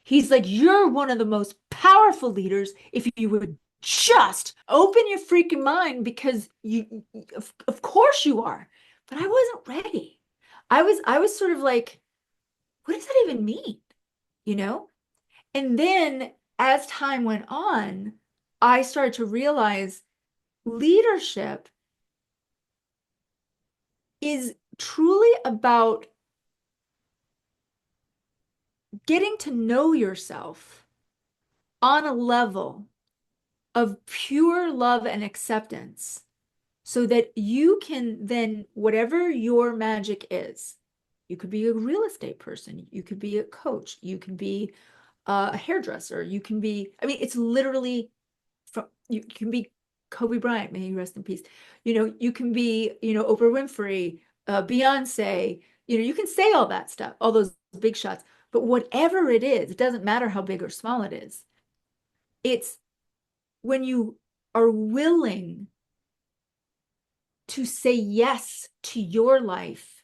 He's like, you're one of the most powerful leaders if you would just open your freaking mind because of course you are. But I wasn't ready. I was sort of like, what does that even mean? You know? And then as time went on, I started to realize leadership is truly about getting to know yourself on a level of pure love and acceptance so that you can then, whatever your magic is, you could be a real estate person, you could be a coach, you can be a hairdresser, you can be, I mean, it's literally from, you can be Kobe Bryant, may he rest in peace. You can be, Oprah Winfrey, Beyonce, you can say all that stuff, all those big shots, but whatever it is, it doesn't matter how big or small it is. It's when you are willing to say yes to your life,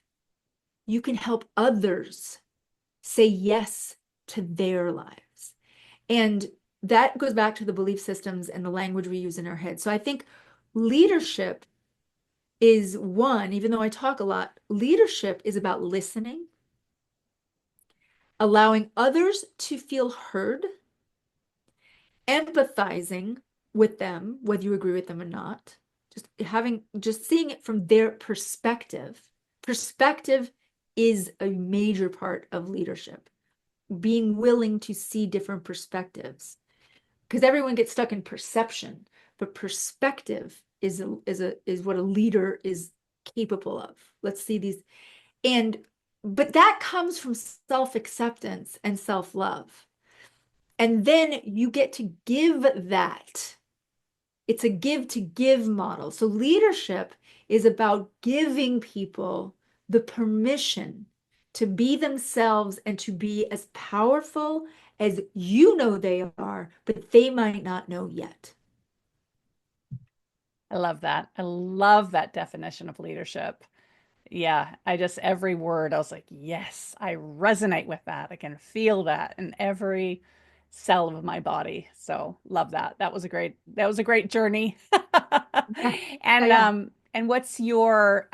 you can help others say yes to their lives. And that goes back to the belief systems and the language we use in our head. So I think leadership is one, even though I talk a lot, leadership is about listening, allowing others to feel heard, empathizing with them, whether you agree with them or not, just seeing it from their perspective. Perspective is a major part of leadership, being willing to see different perspectives, because everyone gets stuck in perception, but perspective is what a leader is capable of. Let's see these. And but that comes from self-acceptance and self-love. And then you get to give that. It's a give to give model. So leadership is about giving people the permission to be themselves and to be as powerful as you know they are, but they might not know yet. I love that. I love that definition of leadership. Yeah, I just every word I was like, yes, I resonate with that. I can feel that in every cell of my body. So love that. That was a great journey. Yeah, yeah, And yeah. what's your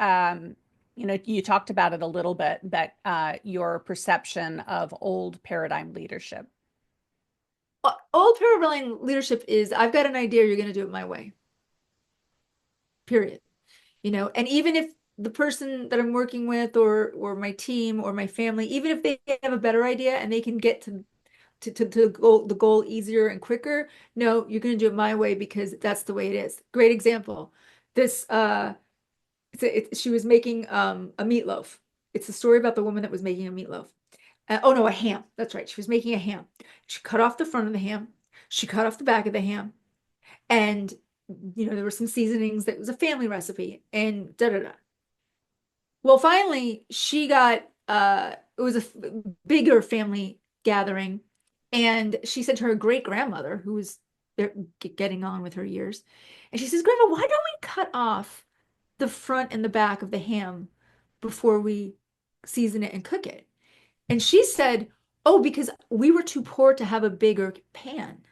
you talked about it a little bit, but your perception of old paradigm leadership. Old paradigm leadership is I've got an idea, you're going to do it my way, period. And even if the person that I'm working with or my team or my family, even if they have a better idea and they can get to the goal easier and quicker, no, you're going to do it my way because that's the way it is. Great example. This she was making a meatloaf. It's a story about the woman that was making a meatloaf. Oh no, a ham. That's right. She was making a ham. She cut off the front of the ham. She cut off the back of the ham. And there were some seasonings that was a family recipe and da da da. Well, finally, she got it was a bigger family gathering, and she said to her great grandmother, who was getting on with her years, and she says, "Grandma, why don't we cut off the front and the back of the ham before we season it and cook it?" And she said, "Oh, because we were too poor to have a bigger pan."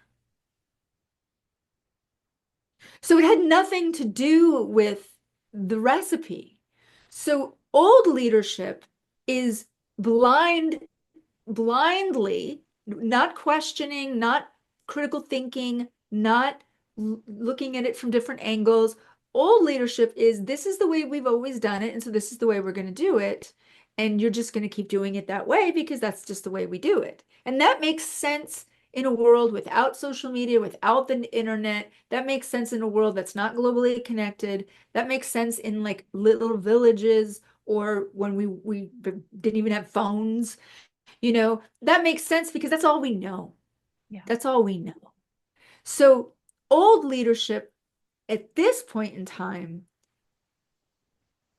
So it had nothing to do with the recipe. So old leadership is blindly, not questioning, not critical thinking, not looking at it from different angles. Old leadership is this is the way we've always done it, and so this is the way we're going to do it. And you're just going to keep doing it that way because that's just the way we do it. And that makes sense in a world without social media, without the internet. That makes sense in a world that's not globally connected. That makes sense in like little villages or when we didn't even have phones. That makes sense because that's all we know. Yeah. That's all we know. So old leadership at this point in time,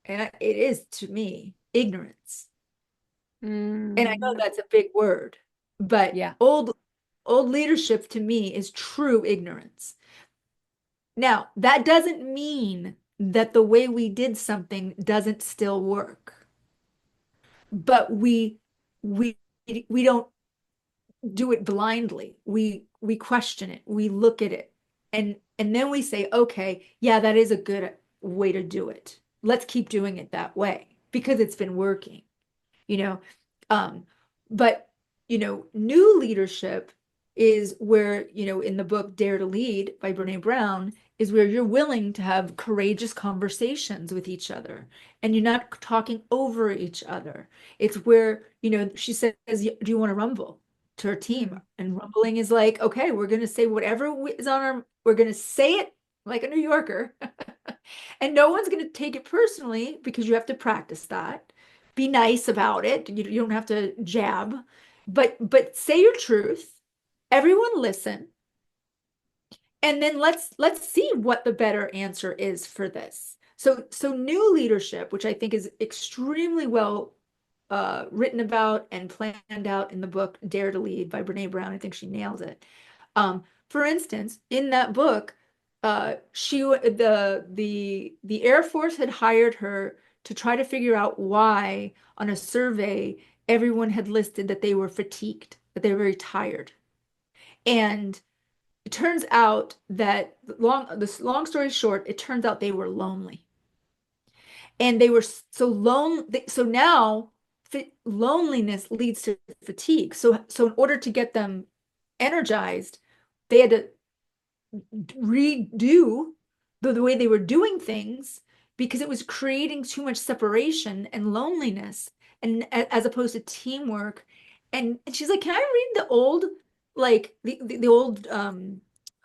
and it is to me, ignorance. And I know Mm, that's a big word, but yeah. old leadership to me is true ignorance. Now, that doesn't mean that the way we did something doesn't still work, but we we don't do it blindly. We question it. We look at it. And then we say, "Okay, yeah, that is a good way to do it. Let's keep doing it that way because it's been working." you know um but new leadership is where in the book Dare to Lead by Brene Brown is where you're willing to have courageous conversations with each other and you're not talking over each other. It's where she says, "Do you want to rumble?" to her team, Mm, and rumbling is like, okay, we're going to say whatever is on our, we're going to say it like a New Yorker And no one's going to take it personally because you have to practice that. Be nice about it. You don't have to jab, but say your truth. Everyone listen, and then let's see what the better answer is for this. So new leadership, which I think is extremely well written about and planned out in the book Dare to Lead by Brene Brown. I think she nails it. For instance, in that book, the Air Force had hired her to try to figure out why on a survey everyone had listed that they were fatigued, that they were very tired. And it turns out that this long story short, it turns out they were lonely. And they were so lonely. So now loneliness leads to fatigue. So in order to get them energized, they had to redo the way they were doing things because it was creating too much separation and loneliness and as opposed to teamwork. And she's like, can I read the old, like the old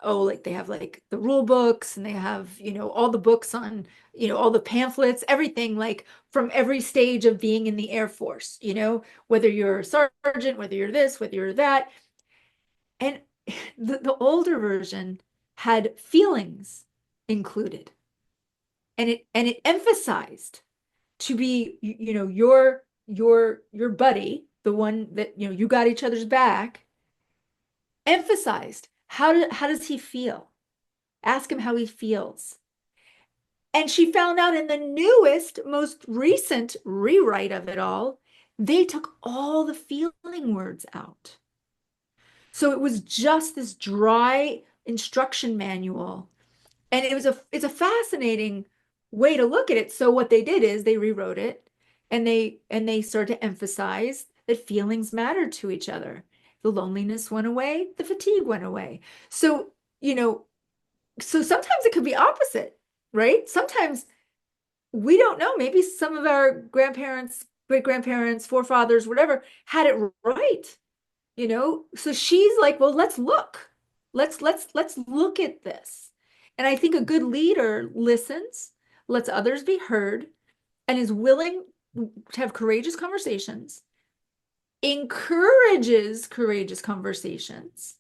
oh, like they have like the rule books and they have, all the books on, all the pamphlets, everything like from every stage of being in the Air Force, whether you're a sergeant, whether you're this, whether you're that. And the older version had feelings included. And it emphasized to be, your buddy, the one that, you got each other's back, emphasized how does he feel? Ask him how he feels. And she found out in the newest, most recent rewrite of it all, they took all the feeling words out. So it was just this dry instruction manual. And it's a fascinating way to look at it. So what they did is they rewrote it and they started to emphasize that feelings mattered to each other. The loneliness went away, the fatigue went away. So, so sometimes it could be opposite, right? Sometimes we don't know. Maybe some of our grandparents, great grandparents, forefathers, whatever, had it right. So she's like, well, let's look. Let's look at this. And I think a good leader listens, lets others be heard, and is willing to have courageous conversations, encourages courageous conversations,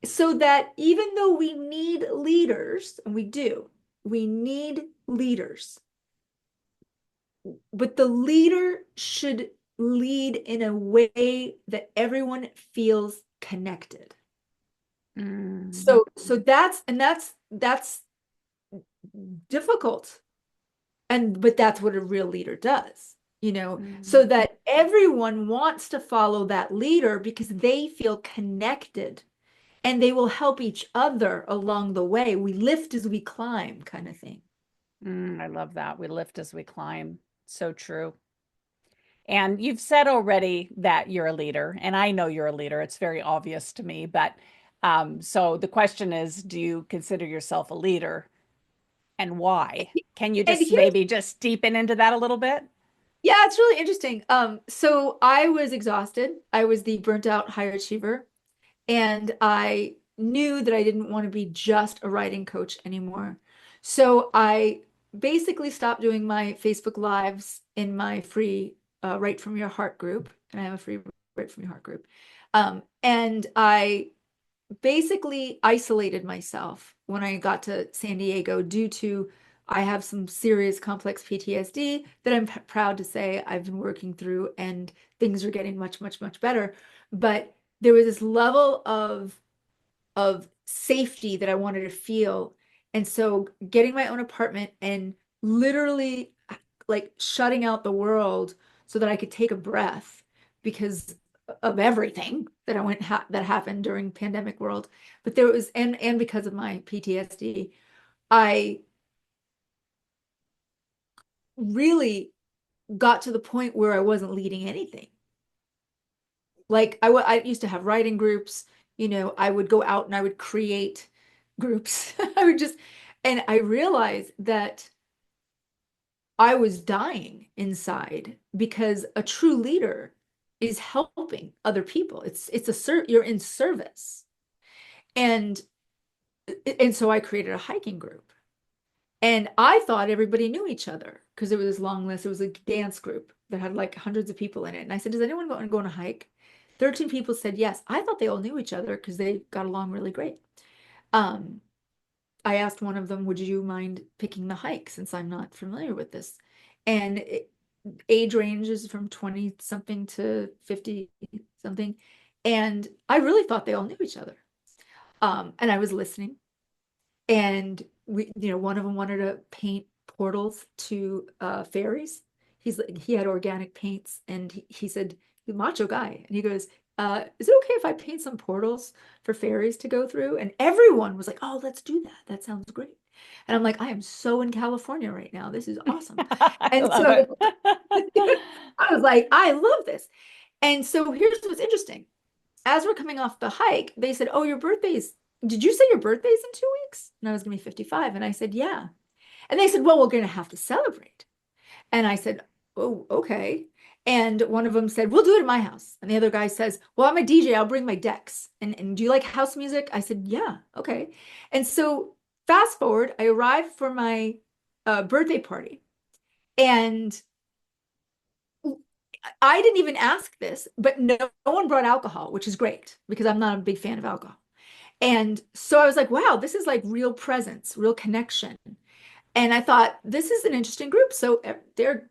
so that even though we need leaders, and we need leaders, but the leader should lead in a way that everyone feels connected. Mm, So that's difficult. But that's what a real leader does, so mm, that everyone wants to follow that leader because they feel connected and they will help each other along the way. We lift as we climb, kind of thing. I love that. We lift as we climb. So true. And you've said already that you're a leader, and I know you're a leader. It's very obvious to me. But so the question is, do you consider yourself a leader and why? Can you And just here's maybe just deepen into that a little bit? Yeah, it's really interesting. So I was exhausted. I was the burnt out high achiever, and I knew that I didn't want to be just a writing coach anymore. So I basically stopped doing my Facebook Lives in my free Write from Your Heart group, and I have a free Write from Your Heart group. And I basically isolated myself when I got to San Diego due to I have some serious complex PTSD that I'm proud to say I've been working through, and things are getting much, much, much better. But there was this level of safety that I wanted to feel. And so getting my own apartment and literally like shutting out the world so that I could take a breath because of everything that that happened during pandemic world. But there was and because of my PTSD, I really got to the point where I wasn't leading anything. Like I used to have writing groups, I would go out and I would create groups. I would just, and I realized that I was dying inside because a true leader is helping other people. You're in service. And and so I created a hiking group. And I thought everybody knew each other because there was this long list. It was a dance group that had like hundreds of people in it. And I said, does anyone want to go on a hike? 13 people said yes. I thought they all knew each other because they got along really great. Um, I asked one of them, would you mind picking the hike since I'm not familiar with this? And age range is from 20 something to 50 something. And I really thought they all knew each other. And I was listening. And one of them wanted to paint portals to fairies. He had organic paints, and he said, "The macho guy," and he goes, "Is it okay if I paint some portals for fairies to go through?" And everyone was like, "Oh, let's do that. That sounds great." And I'm like, "I am so in California right now. This is awesome." I And love so it. I was like, "I love this." And so here's what's interesting. As we're coming off the hike, they said, "Oh, did you say your birthday's in 2 weeks?" And I was going to be 55. And I said, "Yeah." And they said, "Well, we're going to have to celebrate." And I said, "Oh, okay." And one of them said, "We'll do it at my house." And the other guy says, "Well, I'm a DJ. I'll bring my decks. And do you like house music?" I said, "Yeah, okay." And so fast forward, I arrived for my birthday party. And I didn't even ask this, but no one brought alcohol, which is great because I'm not a big fan of alcohol. And so I was like, wow, this is like real presence, real connection. And I thought, this is an interesting group. So they're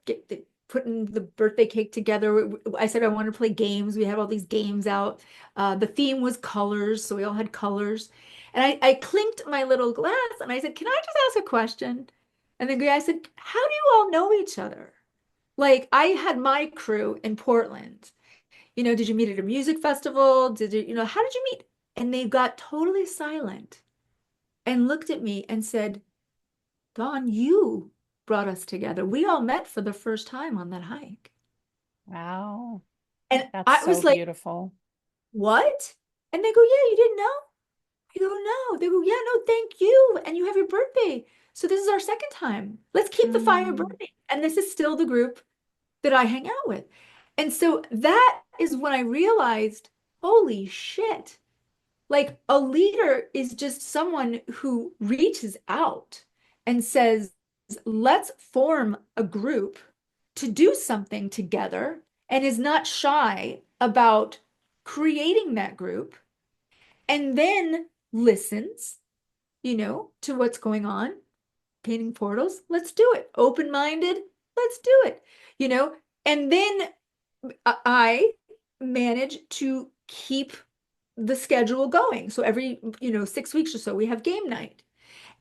putting the birthday cake together. I said I wanted to play games. We had all these games out. The theme was colors, so we all had colors. And I clinked my little glass and I said, "Can I just ask a question?" And the guy said, "How do you all know each other?" Like I had my crew in Portland. Did you meet at a music festival? How did you meet? And they got totally silent and looked at me and said, "Dawn, you brought us together. We all met for the first time on that hike." Wow, And that's I so was like, beautiful. "What?" And they go, "Yeah, you didn't know?" I go, "No." They go, "Yeah, no, thank you. And you have your birthday. So this is our second time. Let's keep the fire Mm, burning." And this is still the group that I hang out with. And so that is when I realized, holy shit. Like a leader is just someone who reaches out and says, let's form a group to do something together and is not shy about creating that group and then listens, to what's going on, painting portals. Let's do it. Open-minded. Let's do it, you know, and then I manage to keep the schedule going. So every, 6 weeks or so, we have game night.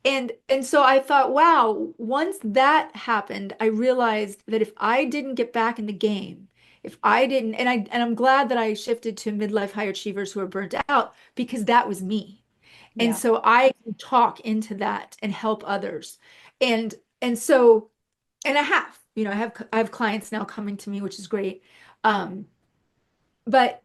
And so I thought, wow, once that happened, I realized that if I didn't get back in the game, if I didn't, and I'm glad that I shifted to midlife high achievers who are burnt out because that was me. And yeah. so I can talk into that and help others. And and so and I have clients now coming to me, which is great. But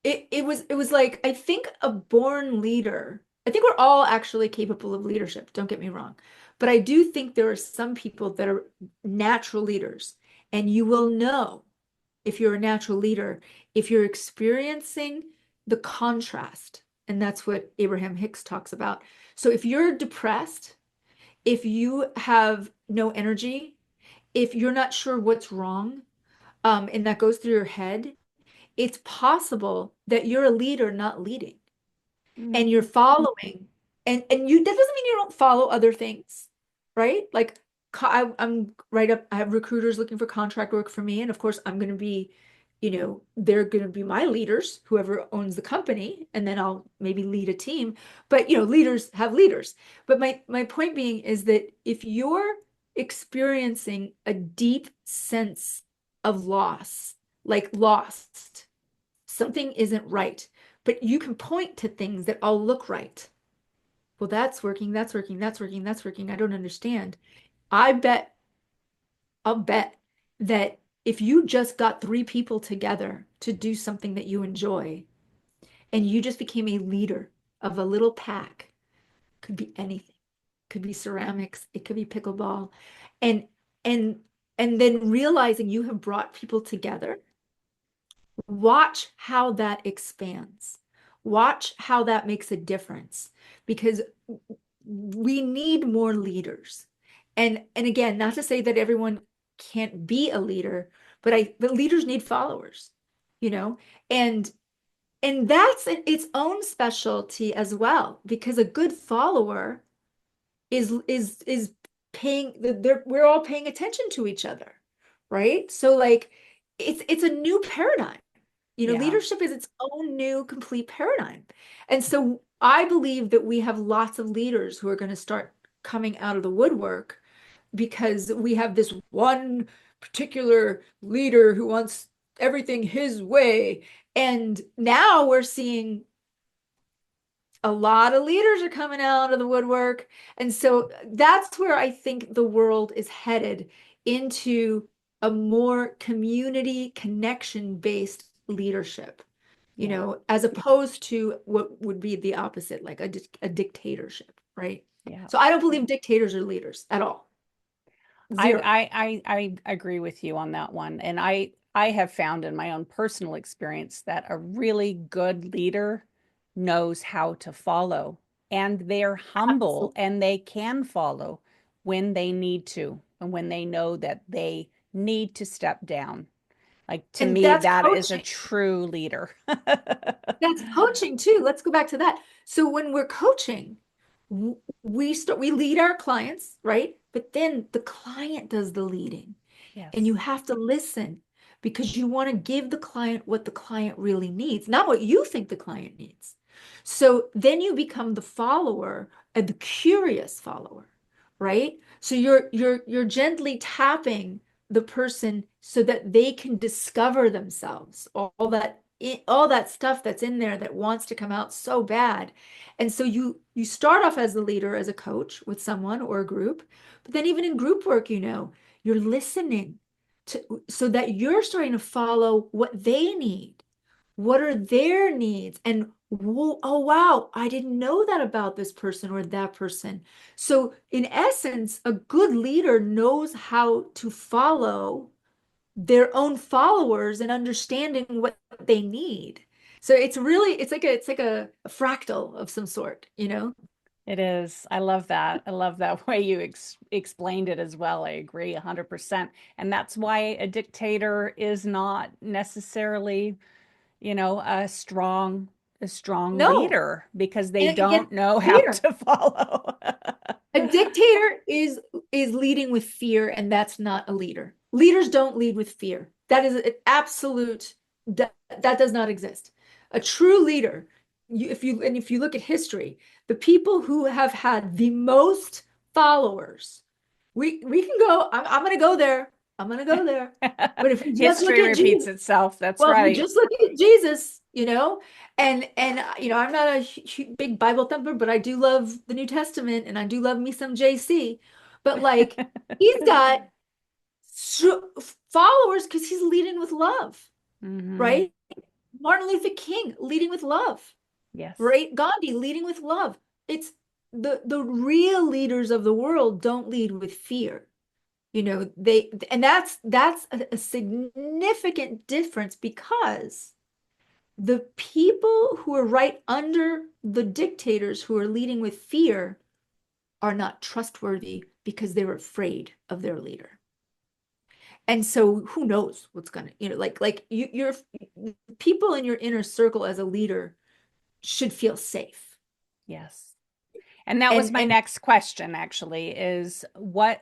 it was like I think a born leader. I think we're all actually capable of leadership, don't get me wrong. But I do think there are some people that are natural leaders, and you will know if you're a natural leader if you're experiencing the contrast. And that's what Abraham Hicks talks about. So if you're depressed, if you have no energy, if you're not sure what's wrong, and that goes through your head, it's possible that you're a leader not leading and you're Mm, following, and you, that doesn't mean you don't follow other things, right? Like I'm right up, I have recruiters looking for contract work for me, and of course I'm going to be, they're going to be my leaders, whoever owns the company, and then I'll maybe lead a team. But leaders have leaders. But my point being is that if you're experiencing a deep sense of loss, like lost, something isn't right, but you can point to things that all look right. Well, that's working, that's working, that's working, that's working. I don't understand. I bet, I'll bet that if you just got three people together to do something that you enjoy and you just became a leader of a little pack, could be anything, could be ceramics, it could be pickleball, and and and then realizing you have brought people together. Watch how that expands. Watch how that makes a difference. Because we need more leaders. And again, not to say that everyone can't be a leader, but leaders need followers, you know, and and that's its own specialty as well, because a good follower is paying we're all paying attention to each other, right? So like it's a new paradigm. You know, Yeah. leadership is its own new complete paradigm. And so I believe that we have lots of leaders who are going to start coming out of the woodwork because we have this one particular leader who wants everything his way. And now we're seeing a lot of leaders are coming out of the woodwork. And so that's where I think the world is headed, into a more community connection based leadership, you Yeah. know, as opposed to what would be the opposite, like a dictatorship, right? Yeah. So I don't believe dictators are leaders at all. I, Zero. I agree with you on that one. And I have found in my own personal experience that a really good leader knows how to follow, and they're humble Absolutely. and they can follow when they need to and when they know that they need to step down. Like to And me, that's that is a coaching. true leader. That's coaching too. Let's go back to that. So when we're coaching, we lead our clients, right? But then the client does the leading. And you Yes. have to listen because you want to give the client what the client really needs, not what you think the client needs. So then you become the follower and the curious follower, right? So you're gently tapping the person so that they can discover themselves, all that stuff that's in there that wants to come out so bad. And so you start off as the leader, as a coach with someone or a group, but then even in group work, you know, you're listening so that you're starting to follow what they need. What are their needs? And oh, wow, I didn't know that about this person or that person. So, in essence, a good leader knows how to follow their own followers and understanding what they need. So it's like a fractal of some sort, you know? It is. I love that. I love that way you explained it as well. I agree 100%. And that's why a dictator is not necessarily, a strong No. leader because they And again, don't know how fear. to follow. A dictator is leading with fear, and that's not a leader. Leaders don't lead with fear. That is an absolute that does not exist. A true leader, if you look at history, the people who have had the most followers, we can go. I'm going to go there. I'm going to go there. But if you just look History at repeats Jesus, itself. That's well, if you right. just look at Jesus, you know, and you know, I'm not a big Bible thumper, but I do love the New Testament and I do love me some JC. But like he's got followers because he's leading with love, Hmm. right? Martin Luther King leading with love, Yes. right? Gandhi leading with love. It's the real leaders of the world don't lead with fear. You know, and that's a significant difference, because the people who are right under the dictators who are leading with fear are not trustworthy because they're afraid of their leader. And so who knows what's gonna, you know, like you're people in your inner circle as a leader should feel safe. Yes. And that was my And next question, actually, is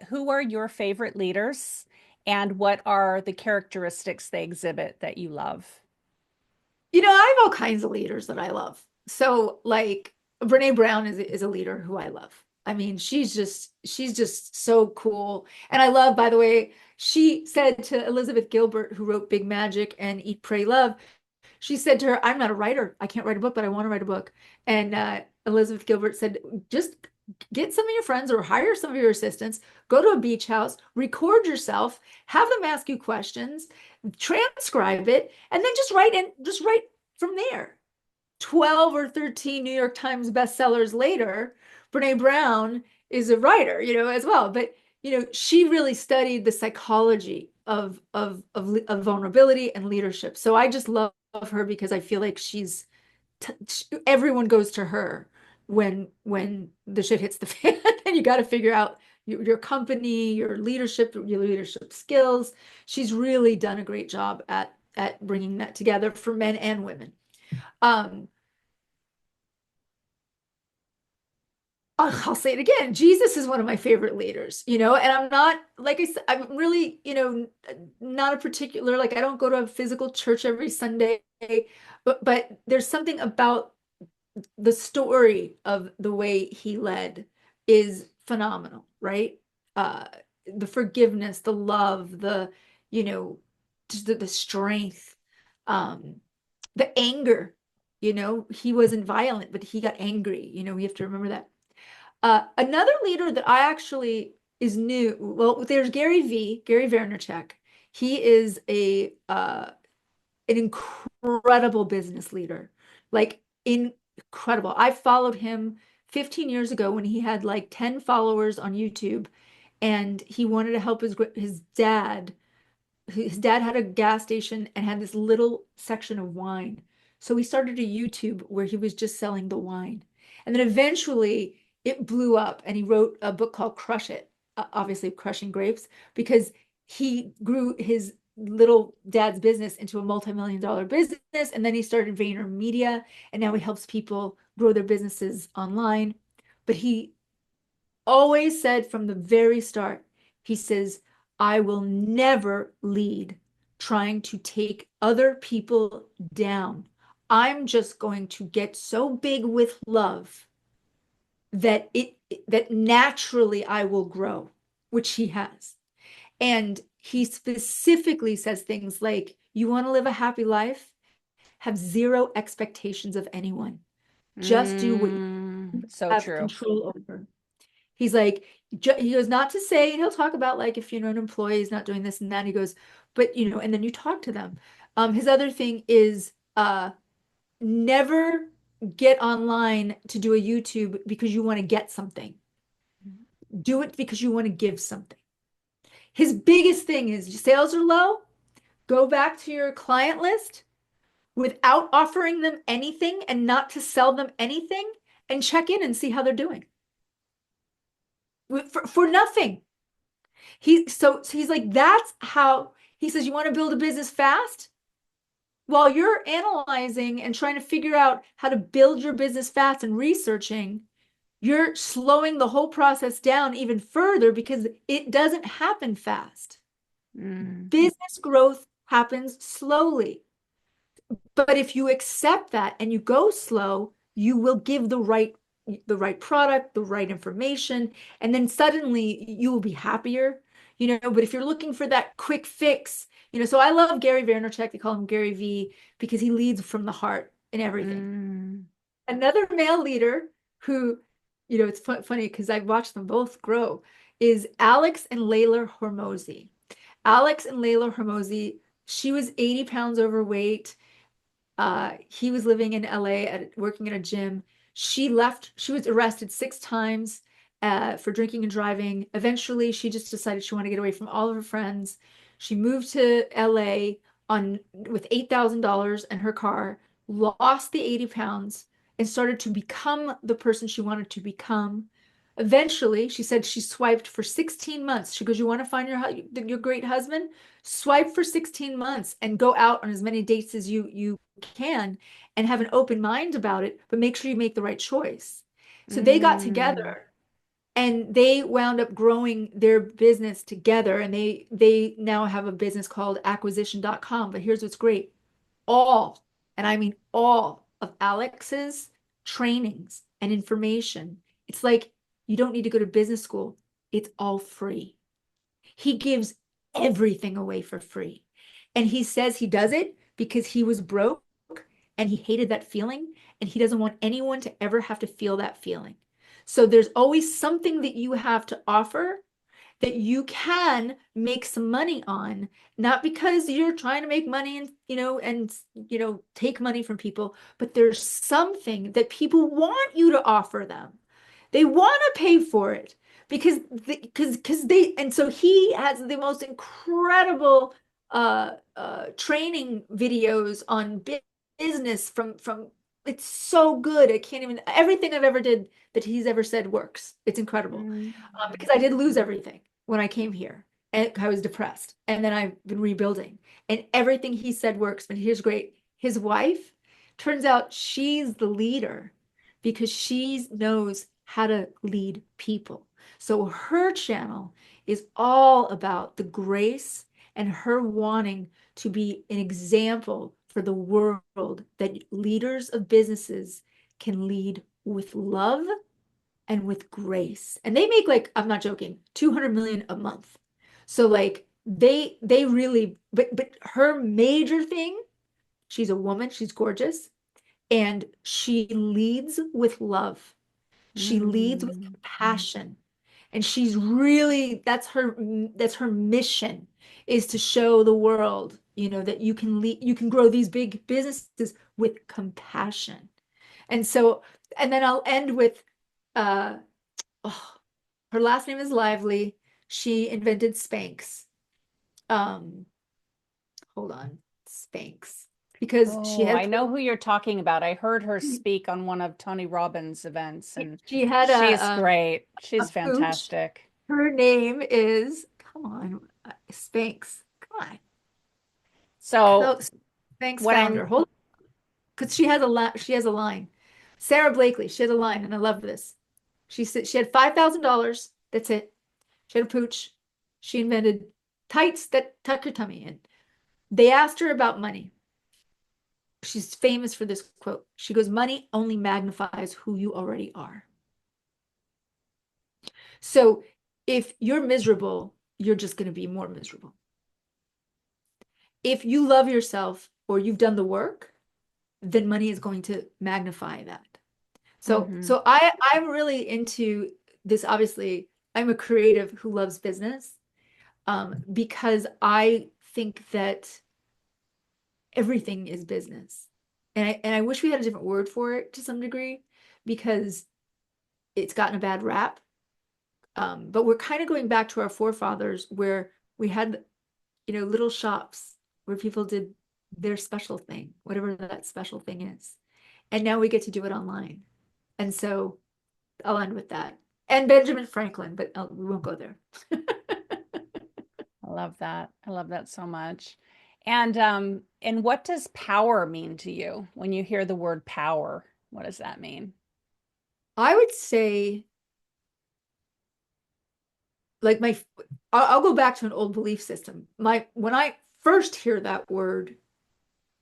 who are your favorite leaders and what are the characteristics they exhibit that you love? you know, I have all kinds of leaders that I love. So like Brene Brown is a leader who I love. I mean, she's just so cool. And I love, by the way, she said to Elizabeth Gilbert, who wrote Big Magic and Eat, Pray, Love, she said to her, I'm not a writer. I can't write a book, but I want to write a book. And Elizabeth Gilbert said, just get some of your friends or hire some of your assistants, go to a beach house, record yourself, have them ask you questions, transcribe it, and then just write from there. 12 or 13 New York Times bestsellers later, Brene Brown is a writer, you know, as well. But, you know, she really studied the psychology of vulnerability and leadership. So I just love her because I feel like everyone goes to her when the shit hits the fan and you got to figure out your company, your leadership skills. She's really done a great job at bringing that together for men and women. Um, I'll say it again. Jesus is one of my favorite leaders, and I'm not, like I said, I'm really, not a particular, like I don't go to a physical church every Sunday, but there's something about the story of the way he led is phenomenal, right? Uh, the forgiveness, the love, you know, just the strength, um, the anger, he wasn't violent, but he got angry. We have to remember that. Another leader that I actually is new. Well, there's Gary Vaynerchuk. He is an incredible business leader, like incredible. I followed him 15 years ago when he had like 10 followers on YouTube, and he wanted to help his dad. His dad had a gas station and had this little section of wine. So he started a YouTube where he was just selling the wine. And then eventually it blew up and he wrote a book called Crush It, obviously crushing grapes, because he grew his little dad's business into a multi-million dollar business. And then he started Vayner Media, and now he helps people grow their businesses online. But he always said from the very start, he says, I will never lead trying to take other people down. I'm just going to get so big with love that naturally I will grow, which he has. And he specifically says things like, you want to live a happy life? Have zero expectations of anyone. Just do what you So have true. control over. He's like, he goes, not to say, and he'll talk about like if an employee is not doing this and that, he goes, but and then you talk to them. His other thing is never get online to do a YouTube because you want to get something. Do it because you want to give something. His biggest thing is sales are low, go back to your client list without offering them anything and not to sell them anything and check in and see how they're doing for nothing. So he's like, that's how he says, you want to build a business fast? While you're analyzing and trying to figure out how to build your business fast and researching, you're slowing the whole process down even further because it doesn't happen fast. Mm. Business growth happens slowly. But if you accept that and you go slow, you will give the right product, the right information, and then suddenly you will be happier. But if you're looking for that quick fix, so I love Gary Vaynerchuk. They call him Gary V because he leads from the heart in everything. Mm. Another male leader who, it's funny because I've watched them both grow, is Alex and Layla Hormozi. Alex and Layla Hormozi, she was 80 pounds overweight. He was living in LA working at a gym. She was arrested 6 times for drinking and driving. Eventually, she just decided she wanted to get away from all of her friends. She moved to LA with $8,000 in her car, lost the 80 pounds, and started to become the person she wanted to become. Eventually, she said she swiped for 16 months. She goes, you want to find your great husband? Swipe for 16 months and go out on as many dates as you can and have an open mind about it, but make sure you make the right choice. So they got Mm. together and they wound up growing their business together, and they now have a business called acquisition.com. But here's what's great. All, and I mean all of Alex's trainings and information. It's like you don't need to go to business school. It's all free. He gives everything away for free. And he says he does it because he was broke and he hated that feeling, and he doesn't want anyone to ever have to feel that feeling. So there's always something that you have to offer that you can make some money on, not because you're trying to make money and take money from people, but there's something that people want you to offer them. They want to pay for it because they and so he has the most incredible training videos on business from it's so good. I can't even, everything I've ever did that he's ever said works. It's incredible. Mm. Because I did lose everything when I came here and I was depressed. And then I've been rebuilding and everything he said works. But here's great. His wife, turns out she's the leader because she knows how to lead people. So her channel is all about the grace and her wanting to be an example for the world that leaders of businesses can lead with love and with grace. And they make like, I'm not joking, 200 million a month. So like they really, but her major thing, she's a woman, she's gorgeous, and she leads with love. She leads with Mm. compassion. And she's really, that's her mission is to show the world, that you can lead, you can grow these big businesses with compassion. And so, and then I'll end with uh oh, her last name is Lively. She invented Spanx. Um, hold on, Spanx. Because she Oh, had I know who you're talking about. I heard her speak on one of Tony Robbins' events, and she had she's great. a She's pooch. fantastic. Her name is, come on, Spanx. Come on. So, So Spanx what founder. I'm, Hold, because she has a line. Sarah Blakely, she has a line, and I love this. She said she had $5,000. That's it. She had a pooch. She invented tights that tuck her tummy in. They asked her about money. She's famous for this quote. She goes, money only magnifies who you already are. So if you're miserable, you're just going to be more miserable. If you love yourself or you've done the work, then money is going to magnify that. So, mhm. I'm really into this. Obviously, I'm a creative who loves business, because I think that everything is business. And I wish we had a different word for it to some degree because it's gotten a bad rap. But we're kind of going back to our forefathers where we had, little shops where people did their special thing, whatever that special thing is. And now we get to do it online. And so I'll end with that. And Benjamin Franklin, but we won't go there. I love that. I love that so much. And what does power mean to you when you hear the word power? What does that mean? I would say, like I'll go back to an old belief system. When I first hear that word,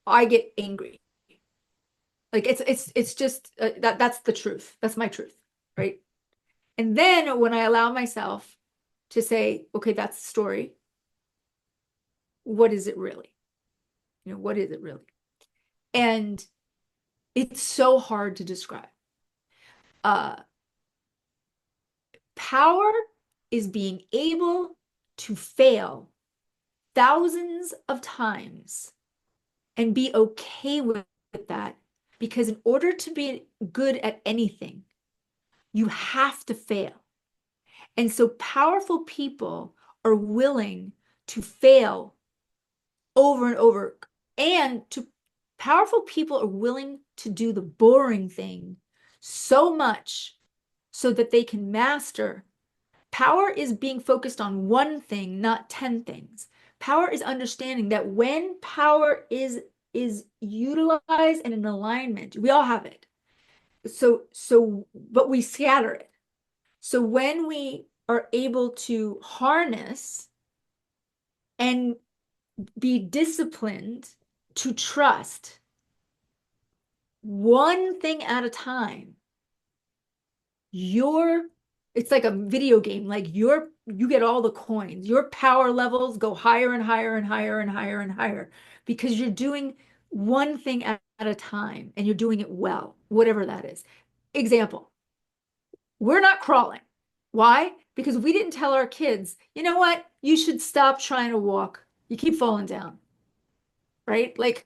I get angry. Like it's just that's the truth. That's my truth, right? And then when I allow myself to say, okay, that's the story. What is it really? What is it really? And it's so hard to describe. Uh, Power is being able to fail thousands of times and be okay with that because in order to be good at anything, you have to fail. And so powerful people are willing to fail over and over. And to powerful people are willing to do the boring thing so much so that they can master. Power is being focused on one thing, not 10 things. Power is understanding that when power is utilized and in alignment, we all have it. But we scatter it. So when we are able to harness and be disciplined to trust one thing at a time, your it's like a video game, like you get all the coins, your power levels go higher and higher and higher and higher and higher because you're doing one thing at a time and you're doing it well, whatever that is. Example, we're not crawling. Why? Because we didn't tell our kids, you know what, you should stop trying to walk, you keep falling down, right? Like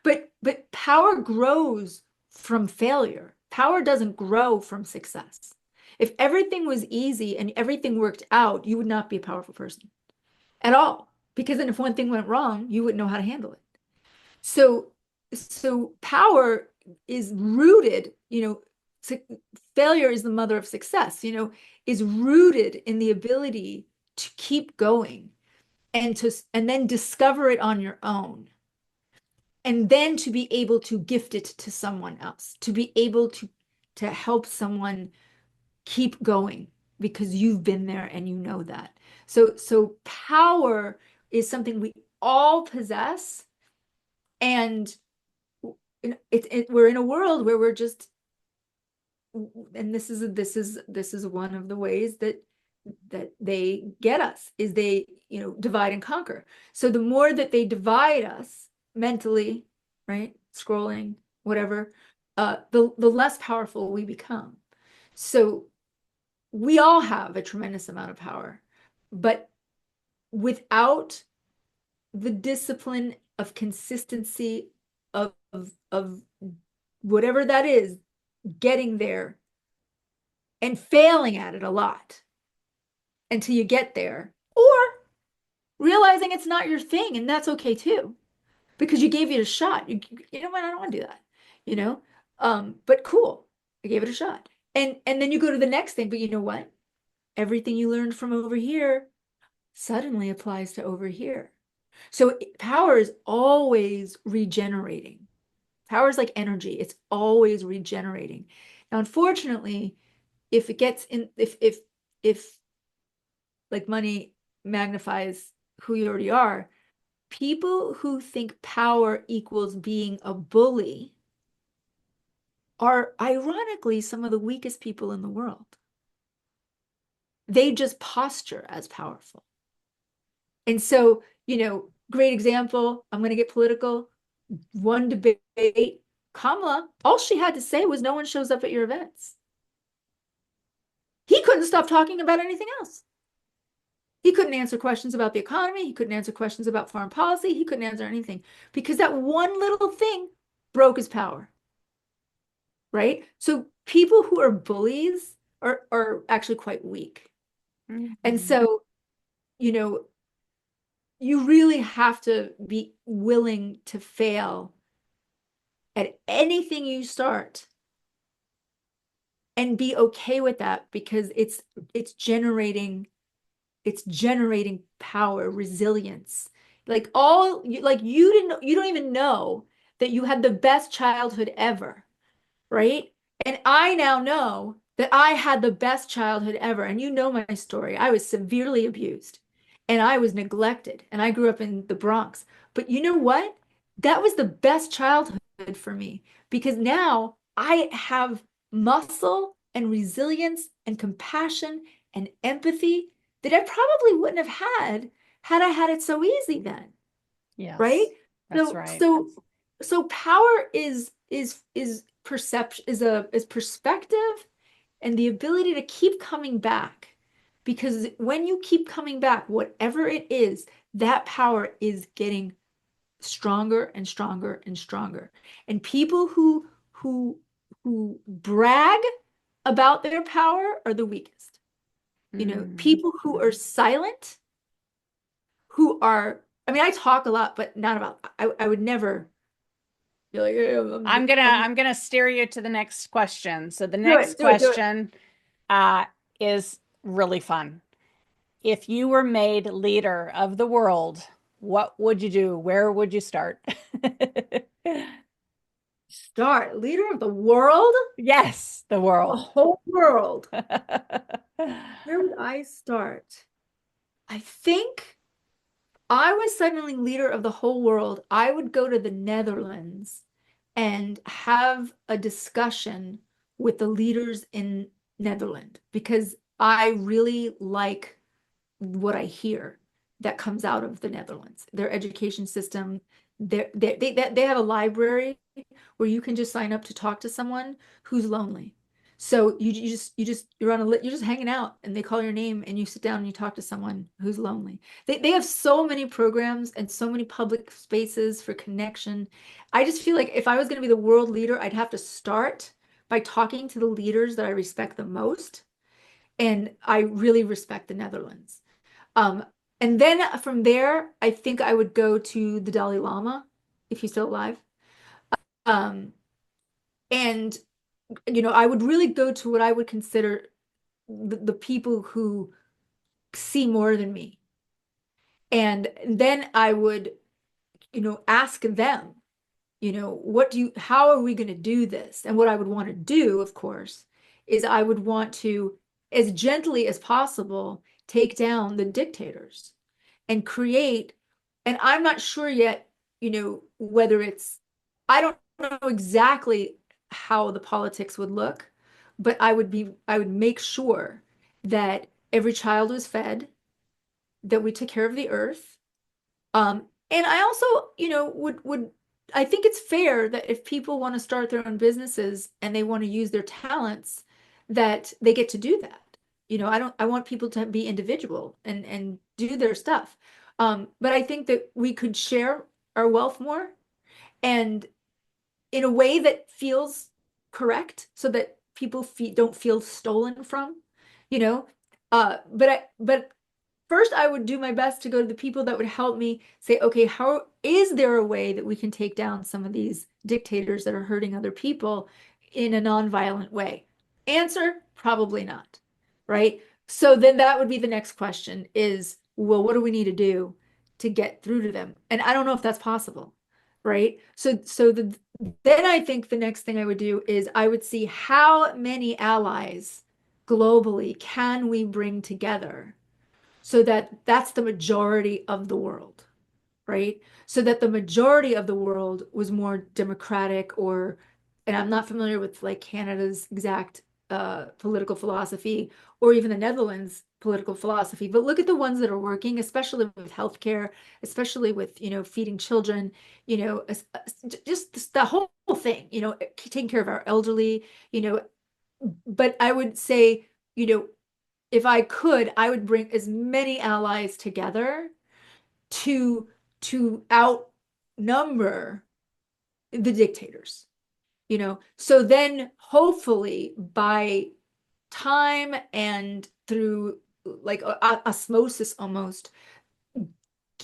but power grows from failure. Power doesn't grow from success. If everything was easy and everything worked out, you would not be a powerful person at all. Because then if one thing went wrong, you wouldn't know how to handle it. So power is rooted, failure is the mother of success, is rooted in the ability to keep going and then discover it on your own. And then to be able to gift it to someone else, to be able to help someone keep going because you've been there and you know that. So power is something we all possess, and we're in a world where we're just, and this is one of the ways that they get us, is they, divide and conquer. So the more that they divide us mentally, right, scrolling, whatever, the less powerful we become. So we all have a tremendous amount of power, but without the discipline of consistency of whatever that is, getting there and failing at it a lot until you get there, or realizing it's not your thing, and that's okay too, because you gave it a shot. You know what? I don't want to do that, you know. But cool, I gave it a shot, and then you go to the next thing. But you know what? Everything you learned from over here suddenly applies to over here. So power is always regenerating. Power is like energy; it's always regenerating. Now, unfortunately, if it gets in, if like money magnifies who you already are, people who think power equals being a bully are ironically some of the weakest people in the world. They just posture as powerful. And so, great example. I'm going to get political. One debate, Kamala, all she had to say was no one shows up at your events. He couldn't stop talking about anything else. He couldn't answer questions about the economy. He couldn't answer questions about foreign policy. He couldn't answer anything because that one little thing broke his power. Right? So people who are bullies are actually quite weak. Mm-hmm. And so, you really have to be willing to fail at anything you start and be okay with that, because it's generating power, resilience. You don't even know that you had the best childhood ever, right? And I now know that I had the best childhood ever. And you know my story. I was severely abused and I was neglected, and I grew up in the Bronx. But you know what? That was the best childhood for me, because now I have muscle and resilience and compassion and empathy that I probably wouldn't have had I had it so easy then, right? Yes, that's So right. so so power is perception, is perspective, and the ability to keep coming back. Because when you keep coming back, whatever it is, that power is getting stronger and stronger and stronger. And people who brag about their power are the weakest. Mm. People who are silent, who are, I mean, I talk a lot, but not about, I would never be like, "Hey, I'm gonna steer you to the next question. So the do next it, do it, do it." question is really fun. If you were made leader of the world, what would you do? Where would you start? Start leader of the world, Yes, the the world. whole world. Where would I start? I think I was suddenly leader of the whole world. I would go to the Netherlands and have a discussion with the leaders in Netherlands, because I really like what I hear that comes out of the Netherlands. Their education system, they have a library where you can just sign up to talk to someone who's lonely. So you're just hanging out, and they call your name and you sit down and you talk to someone who's lonely. They have so many programs and so many public spaces for connection. I just feel like if I was going to be the world leader, I'd have to start by talking to the leaders that I respect the most. And I really respect the Netherlands. Um, and then from there, I think I would go to the Dalai Lama, if he's still alive. Um, And, I would really go to what I would consider the people who see more than me. And then I would, ask them, how are we going to do this? And what I would want to do, of course, is I would want to, as gently as possible, take down the dictators and create, and I'm not sure yet, whether I don't know exactly how the politics would look, but I would make sure that every child was fed, that we took care of the earth. And I also, I think it's fair that if people want to start their own businesses and they want to use their talents, that they get to do that. I want people to be individual and do their stuff. But I think that we could share our wealth more and in a way that feels correct so that people don't feel stolen from, you know. But first, I would do my best to go to the people that would help me say, okay, how is there a way that we can take down some of these dictators that are hurting other people in a nonviolent way? Answer, probably not, right? So then that would be the next question is, well, what do we need to do to get through to them? And I don't know if that's possible, right? Then I think the next thing I would do is I would see how many allies globally can we bring together so that that's the majority of the world, right? So that the majority of the world was more democratic or, and I'm not familiar with like Canada's exact political philosophy or even the Netherlands political philosophy, but look at the ones that are working, especially with healthcare, especially with, feeding children, just the whole thing, taking care of our elderly, you know, but I would say, you know, if I could, I would bring as many allies together to outnumber the dictators, So then hopefully by time and through like osmosis almost,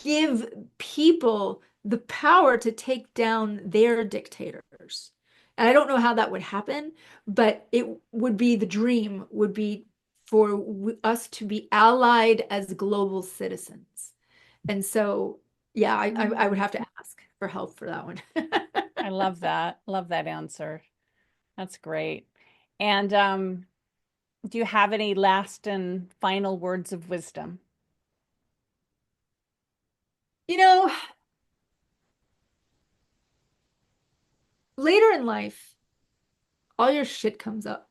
give people the power to take down their dictators. And I don't know how that would happen, but it would be the dream would be for us to be allied as global citizens. And so, yeah, I would have to ask for help for that one. I love that. Love that answer. That's great. And do you have any last and final words of wisdom? You know, later in life, all your shit comes up.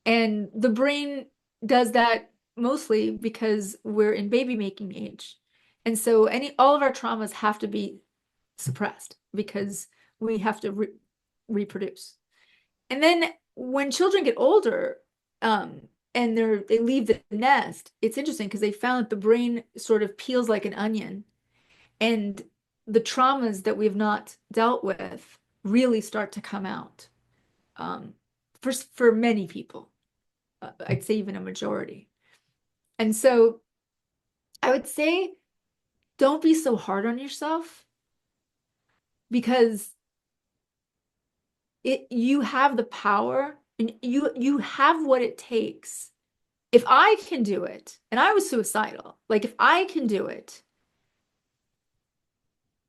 And the brain does that mostly because we're in baby making age. And so all of our traumas have to be suppressed because we have to reproduce. And then when children get older, and they leave the nest, it's interesting because they found that the brain sort of peels like an onion, and the traumas that we've not dealt with really start to come out. For many people, I'd say even a majority. And so I would say don't be so hard on yourself because you have the power and you have what it takes. If I can do it, and I was suicidal, like if I can do it,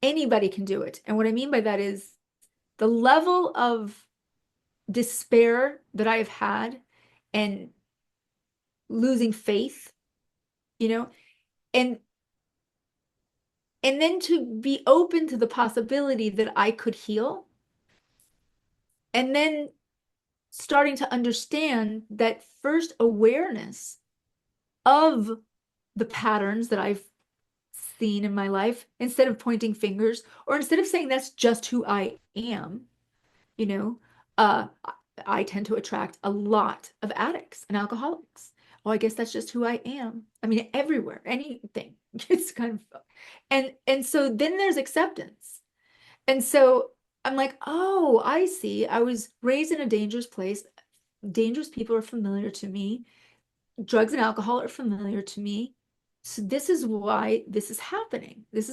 anybody can do it. And what I mean by that is the level of despair that I've had and losing faith, you know, and and then to be open to the possibility that I could heal, and then starting to understand that first awareness of the patterns that I've seen in my life, instead of pointing fingers or instead of saying that's just who I am, you know, uh, I tend to attract a lot of addicts and alcoholics. Oh, I guess that's just who I am. I mean, everywhere, anything. It's kind of, and so then there's acceptance. And so I'm like, oh, I see. I was raised in a dangerous place. Dangerous people are familiar to me. Drugs and alcohol are familiar to me. So this is why this is happening. This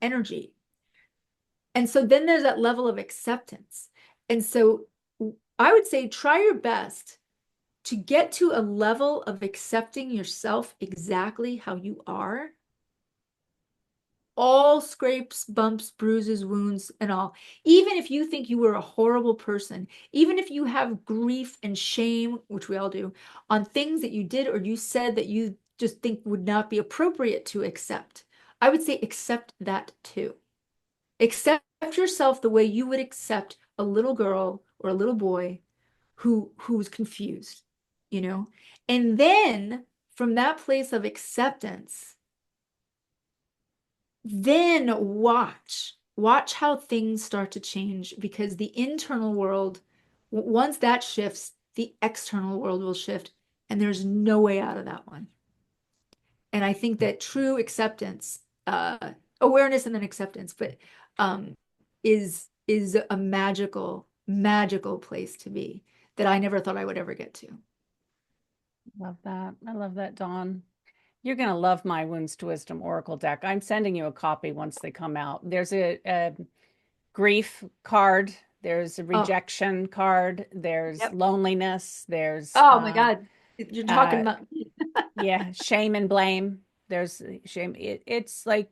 energy. And so then there's that level of acceptance. And so I would say try your best to get to a level of accepting yourself exactly how you are, all scrapes, bumps, bruises, wounds, and all. Even if you think you were a horrible person, even if you have grief and shame, which we all do, on things that you did or you said that you just think would not be appropriate to accept, I would say accept that too. Accept yourself the way you would accept a little girl or a little boy who's confused, you know? And then from that place of acceptance, then watch how things start to change because the internal world, once that shifts, the external world will shift, and there's no way out of that one. And I think that true acceptance, awareness and then acceptance, but um, is a magical place to be that I never thought I would ever get to. Love that. I love that, Dawn. You're going to love my Wounds to Wisdom Oracle deck. I'm sending you a copy once they come out. There's a grief card, there's a Oh, rejection card, there's yep. loneliness, there's Oh my God. You're talking uh about yeah, shame and blame. There's shame. It's like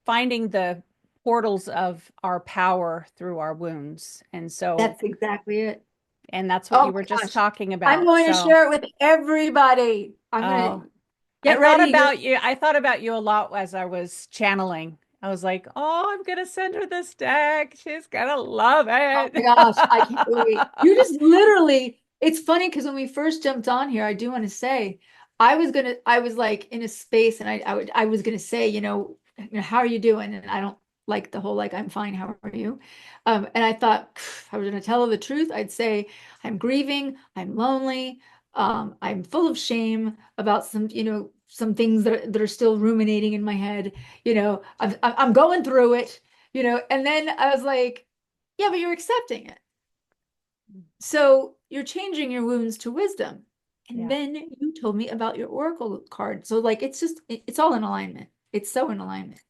finding the portals of our power through our wounds. And so, that's exactly it. and that's what Oh you were my just gosh. talking I'm about. going to So, share it with everybody. I'm going oh, to get ready. I thought about you a lot as I was channeling. I was like, oh, I'm gonna send her this deck. She's gonna love Oh my it. gosh, I can't wait. You just literally, it's funny because when we first jumped on here, I do want to say, I was like in a space and I was gonna say, how are you doing? And I don't like the whole like, I'm fine, how are you? And I thought, if I was gonna tell her the truth, I'd say, I'm grieving, I'm lonely, I'm full of shame about some things that are still ruminating in my head, I'm going through it, and then I was like, yeah, but you're accepting it. So you're changing your wounds to wisdom. And Yeah. then you told me about your oracle card. So like it's all in alignment. It's so in alignment.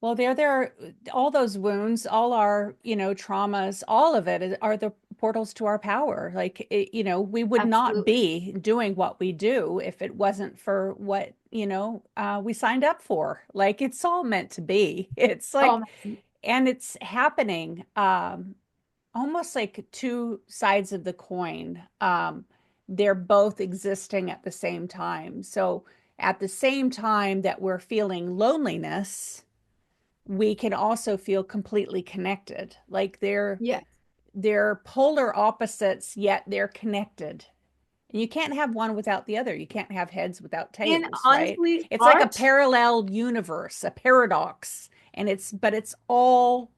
Well, there, all those wounds, all our, traumas, all of are the portals to our power. Like, we would not Absolutely. be doing what we do if it wasn't for what, we signed up for. Like, it's all meant to be. It's Oh, like, amazing. and it's happening, almost like two sides of the coin. They're both existing at the same time. So, at the same time that we're feeling loneliness, we can also feel completely connected. Like Yes. they're polar opposites, yet they're connected. And you can't have one without the other. You can't have heads without And tails, right? honestly, It's like a art, parallel universe, a paradox, and it's all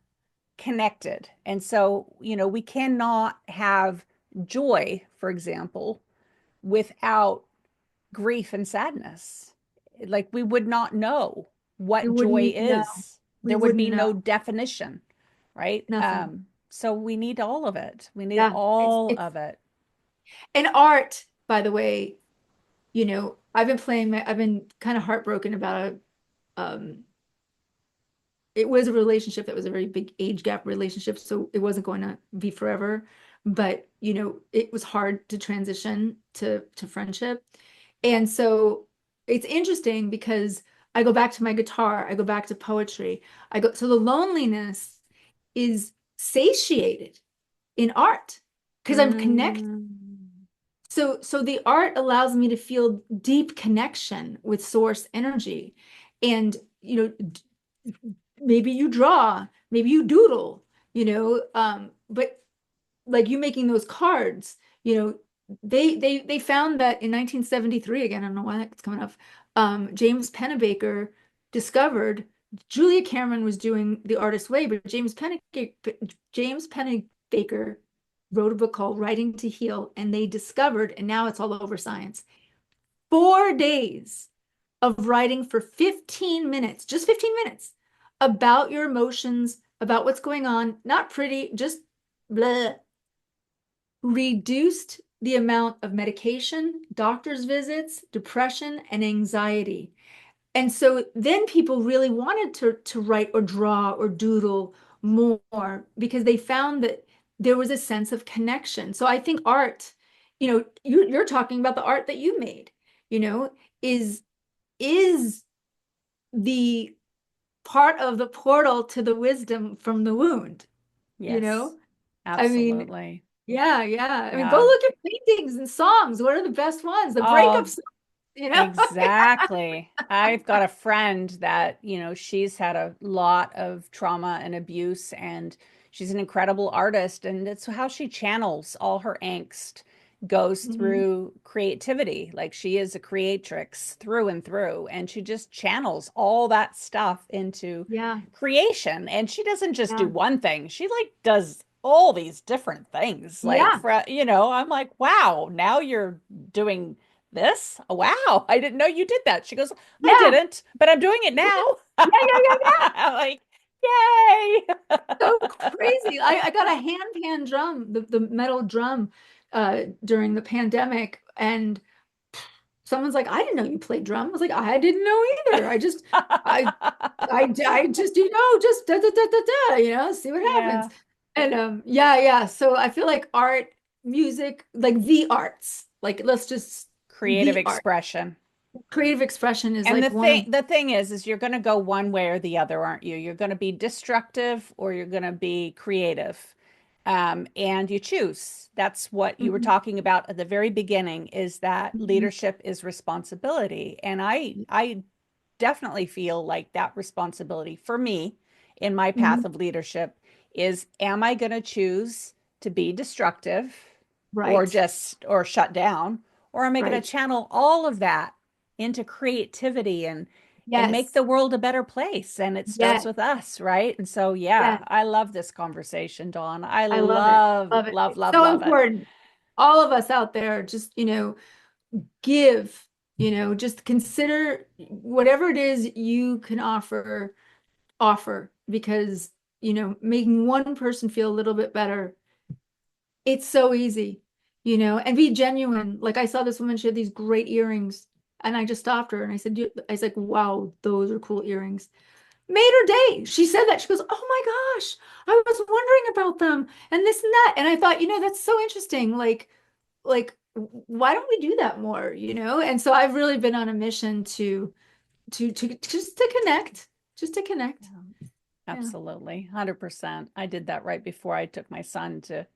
connected. And so, we cannot have joy, for example, without grief and sadness. Like we would not know we what joy wouldn't know. is. We There would wouldn't be know no definition, right? nothing. So we need all of it. We need Yeah. It's all it's of it. and art, by the way, I've been kind of heartbroken about it was a relationship that was a very big age gap relationship, so it wasn't going to be forever. But it was hard to transition to friendship. And so it's interesting because I go back to my guitar, I go back to poetry. So the loneliness is satiated in art because I'm connected. Mm. So the art allows me to feel deep connection with source energy. And maybe you draw, maybe you doodle, but like you making those cards, they found that in 1973, again, I don't know why that's coming up, James Pennebaker discovered Julia Cameron was doing The Artist's Way, but James Pennebaker wrote a book called Writing to Heal, and they discovered, and now it's all over science, 4 days of writing for 15 minutes, just 15 minutes, about your emotions, about what's going on, not pretty, just blah, reduced the amount of medication, doctor's visits, depression, and anxiety. And so then people really wanted to write or draw or doodle more because they found that there was a sense of connection. So I think art, you're talking about the art that you made, you know, is the part of the portal to the wisdom from the wound, you Yes, know? I mean, absolutely. yeah, yeah. I mean, go Yeah. look at paintings and songs. What are the best ones? The breakup Oh, songs, you know? exactly. I've got a friend that, she's had a lot of trauma and abuse, and she's an incredible artist, and it's how she channels all her angst goes Mhm. through creativity. Like she is a creatrix through and through, and she just channels all that stuff into Yeah, creation. And she doesn't just do yeah, one thing. She like does all these different things. Like yeah, for, I'm like, wow, now you're doing this? Oh, wow, I didn't know you did that. She goes, I yeah, didn't, but I'm doing it now. yeah, yeah, yeah, yeah. I'm like, yay. So crazy. I got a hand pan drum, the metal drum, during the pandemic, and someone's like, I didn't know you played drum. I was like, I didn't know either. I, I just, just da da da da da, see what happens. Yeah, And yeah, yeah. So I feel like art, music, like the arts, like let's just creative the art, expression. creative expression is And like the one thing of, the thing is you're going to go one way or the other, aren't you? You're going to be destructive or you're going to be creative. And you choose. That's what you were Mhm, talking about at the very beginning, is that mhm, leadership is responsibility. And I definitely feel like that responsibility for me in my path mhm. of leadership is, am I going to choose to be destructive or Right, just or shut down, or am I going to right. channel all of that into creativity and make Yes, the world a better place? And it starts yes, with us, right? And so yeah, yes. I love this conversation, Dawn. I I love it. love Love it. love It's love so love it. important. All of us out there, just, give, just consider whatever it is you can offer because, making one person feel a little bit better, it's so easy, and be genuine. Like I saw this woman, she had these great earrings, and I just stopped her and I said, I was like, wow, those are cool earrings. Made her day. She said that. She goes, oh my gosh, I was wondering about them and this and that. And I thought, that's so interesting. Like, why don't we do that more, And so I've really been on a mission to just to connect, just to connect. Yeah, Yeah. absolutely. 100%. I did that right before I took my son to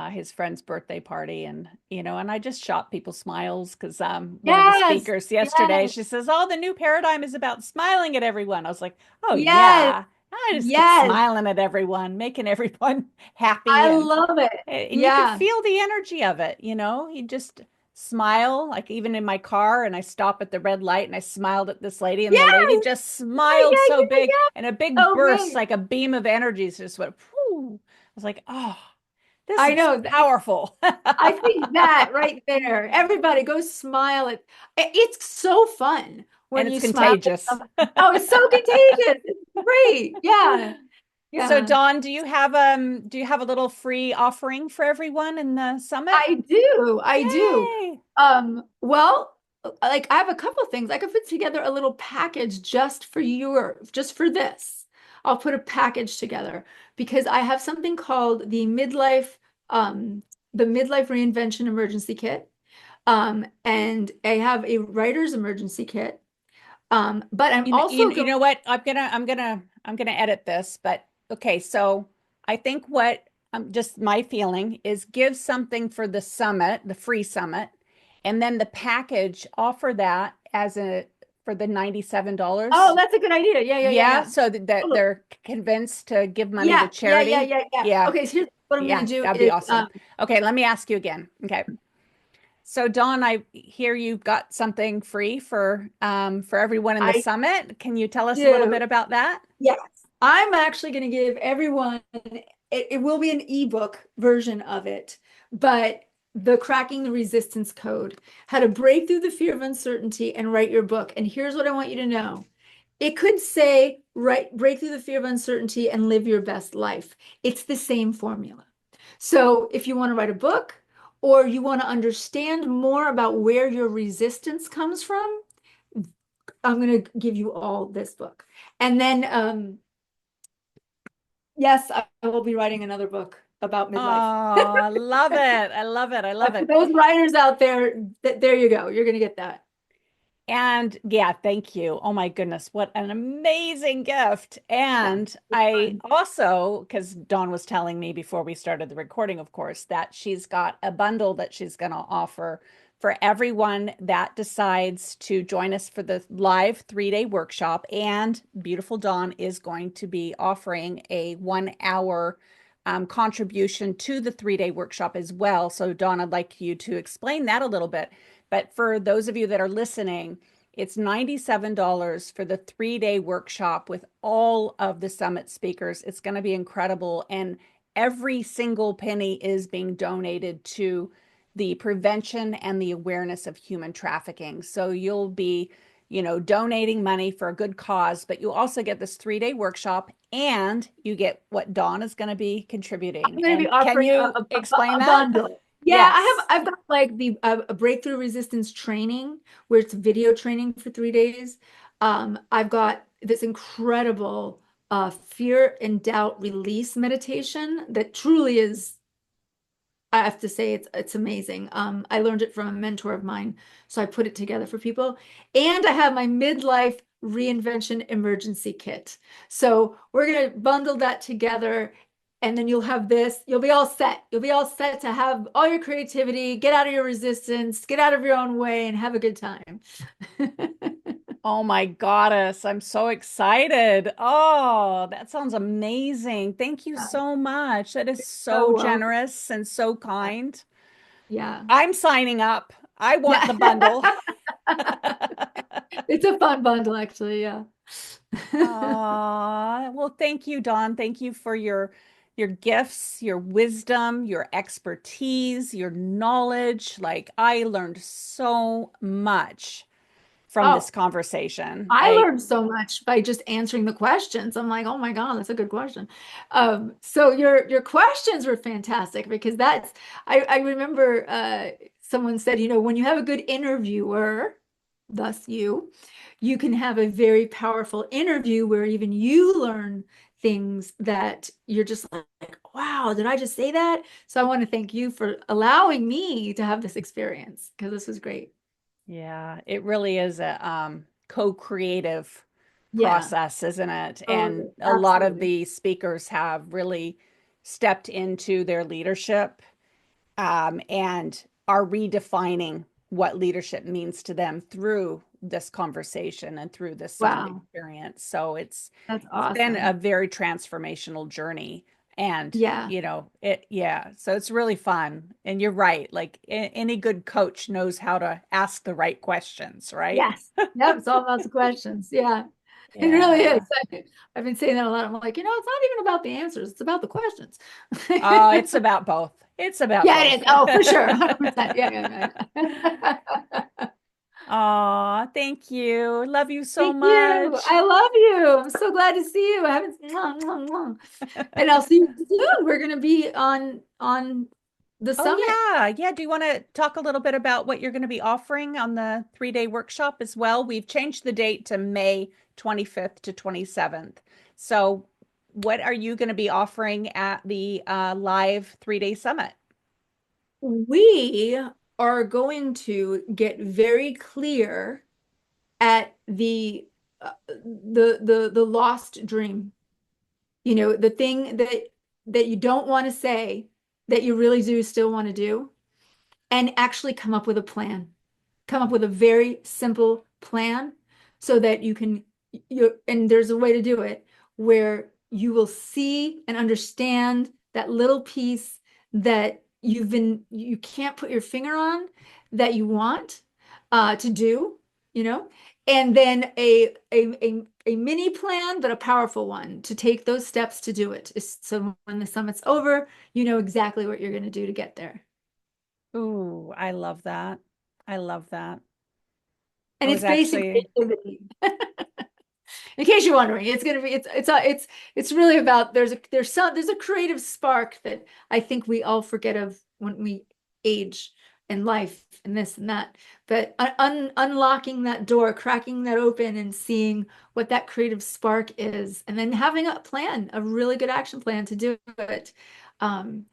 his friend's birthday party, and I just shot people smiles because one of the Yes. speakers yesterday, Yes. she says, oh, the new paradigm is about smiling at everyone. I was like, oh Yes. yeah, I just keep Yes. smiling at everyone, making everyone happy, I and love it. and you could Yeah. feel the energy of it. You just smile, like even in my car, and I stop at the red light and I smiled at this lady, and the Yes. lady just Yeah, smiled yeah, so yeah, big, yeah. and a big Oh burst, man. like a beam of energy just went, whoo. I was like, oh, this I is know. powerful. I think that right there, everybody go smile at it's so fun And when it's you smile at contagious. someone. Oh, it's so contagious. It's great. Yeah. So Yeah. Dawn, do you have a little free offering for everyone in the summit? I do. I do. Yay. Well, like I have a couple things. I could put together a little package just for this. I'll put a package together because I have something called um, the midlife reinvention emergency kit. And I have a writer's emergency kit. But I'm also You going, know what? I'm gonna edit this, but okay, so I think what just my feeling is, give something for the summit, the free summit, and then the package, offer that as a for the oh, $97. that's a good idea. Yeah, yeah, yeah, Yeah, yeah. so that Totally. they're convinced to give money to Yeah, yeah, yeah, charity. yeah, yeah. Yeah, Okay, so here's what I'm gonna yeah, do that'd be is awesome. Okay, let me ask you again. Okay. So Dawn, I hear you've got something free for everyone in the I summit. Can you tell us a little do. bit about that? Yes. I'm actually going to give everyone, it will be an ebook version of it, but the Cracking the Resistance Code, how to break through the fear of uncertainty and write your book. And here's what I want you to know. It could say, break through the fear of uncertainty and live your best life. It's the same formula. So if you want to write a book or you want to understand more about where your resistance comes from, I'm going to give you all this book. And then Yes, I will be writing another book about Oh, midlife. I love it. I love it. I love For it. those writers out there, there you go. You're going to get that. And yeah, thank you. Oh my goodness, what an amazing gift. Yeah, And it's I fun. also, because Dawn was telling me before we started the recording, of course, that she's got a bundle that she's going to offer for everyone that decides to join us for the live 3-day workshop. And beautiful Dawn is going to be offering a 1 hour contribution to the 3-day workshop as well. So, Dawn, I'd like you to explain that a little bit. But for those of you that are listening, it's $97 for the 3-day workshop with all of the summit speakers. It's going to be incredible. And every single penny is being donated to the prevention and the awareness of human trafficking. So you'll be, donating money for a good cause, but you also get this 3-day workshop and you get what Dawn is going to be contributing. I'm going to be And can offering you explain a that? bundle. Yeah, Yes. I've got like the a breakthrough resistance training where it's video training for 3 days. I've got this incredible fear and doubt release meditation that truly is, I have to say it's amazing. I learned it from a mentor of mine, so I put it together for people. And I have my midlife reinvention emergency kit. So we're gonna bundle that together, and then you'll have this. You'll be all set. You'll be all set to have all your creativity, get out of your resistance, get out of your own way, and have a good time. Oh my goddess, I'm so excited. Oh, that sounds amazing. Thank you so much. That is So so generous and so kind. yeah. I'm signing up. I want Yeah. the bundle. It's a fun bundle, actually. Yeah. Well, thank you, Dawn. Thank you for your gifts, your wisdom, your expertise, your knowledge. Like I learned so much from this Oh, conversation. I I learned so much by just answering the questions. I'm like, oh my God, that's a good question. So your questions were fantastic because I remember someone said, when you have a good interviewer, thus you can have a very powerful interview where even you learn things that you're just like, wow, did I just say that? So I want to thank you for allowing me to have this experience because this was great. Yeah, it really is a co-creative Yeah, process, isn't it? And totally. a lot of Absolutely. the speakers have really stepped into their leadership and are redefining what leadership means to them through this conversation and through this summit Wow. experience. So That's it's been a awesome. very transformational journey. And, Yeah. yeah. So it's really fun. And you're right. Like any good coach knows how to ask the right questions, right? Yes. Yep. It's all about the questions. Yeah. It really is. Yeah. I've been saying that a lot. I'm like, it's not even about the answers. It's about the questions. It's about both. It's about Yeah, it both. is. Oh, for sure. 100%. Yeah. Aw, thank you. Love you so Thank you. much. I love you. I'm so glad to see you. I haven't, and I'll see you soon. We're going to be on the Oh, summit. yeah. Yeah. Do you want to talk a little bit about what you're going to be offering on the 3-day workshop as well? We've changed the date to May 25th to 27th. So, what are you going to be offering at the live 3-day summit? We are going to get very clear at the lost dream. The thing that you don't want to say that you really do still want to do, and actually come up with a plan. Come up with a very simple plan so that and there's a way to do it where you will see and understand that little piece that you can't put your finger on that you want to do, you know, and then a mini plan, but a powerful one to take those steps to do it. So when the summit's over, you know exactly what you're going to do to get there. Ooh, I love that. I love that. I And was it's basic actually, creativity. In case you're wondering, it's gonna be it's really about there's a creative spark that I think we all forget of when we age, and life and this and that. But unlocking that door, cracking that open and seeing what that creative spark is, and then having a plan, a really good action plan to do it. Um,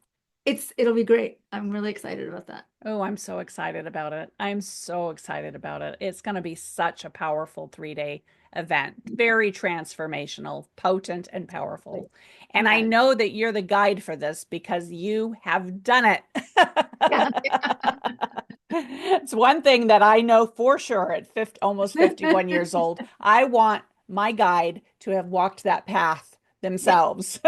it'll be great. I'm really excited about that. Oh, I'm so excited about it. I'm so excited about it. It's going to be such a powerful 3 day event, very transformational, potent, and powerful. And I Yeah. know that you're the guide for this because you have done it. Yeah. It's one thing that I know for sure at 50, almost 51 years old. I want my guide to have walked that path Yeah. themselves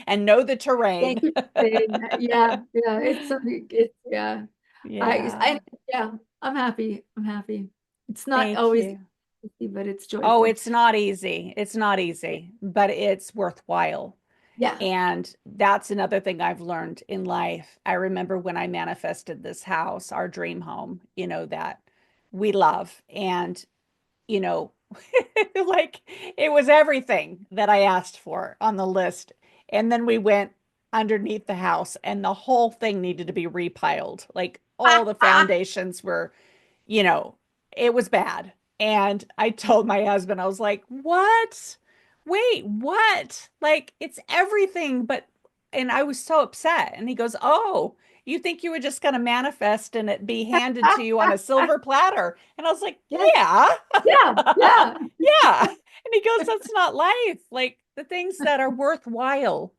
and know the terrain. Thank you for saying that. Yeah, yeah, it's something. It's yeah. Yeah. Yeah. I'm happy. I'm happy. It's not Thank always you. easy, but it's Oh, joyful. it's not easy. It's not easy, but it's worthwhile. Yeah. And that's another thing I've learned in life. I remember when I manifested this house, our dream home, that we love. And, you know, like it was everything that I asked for on the list. And then we went underneath the house and the whole thing needed to be repiled. Like all the foundations were, you know, it was bad. And I told my husband, I was like, what? Wait, what? Like, it's everything, and I was so upset. And he goes, oh, you think you were just going to manifest and it be handed to you on a silver platter? And I was like, Yes. yeah, Yeah. Yeah. yeah. And he goes, that's not life. Like, the things that are worthwhile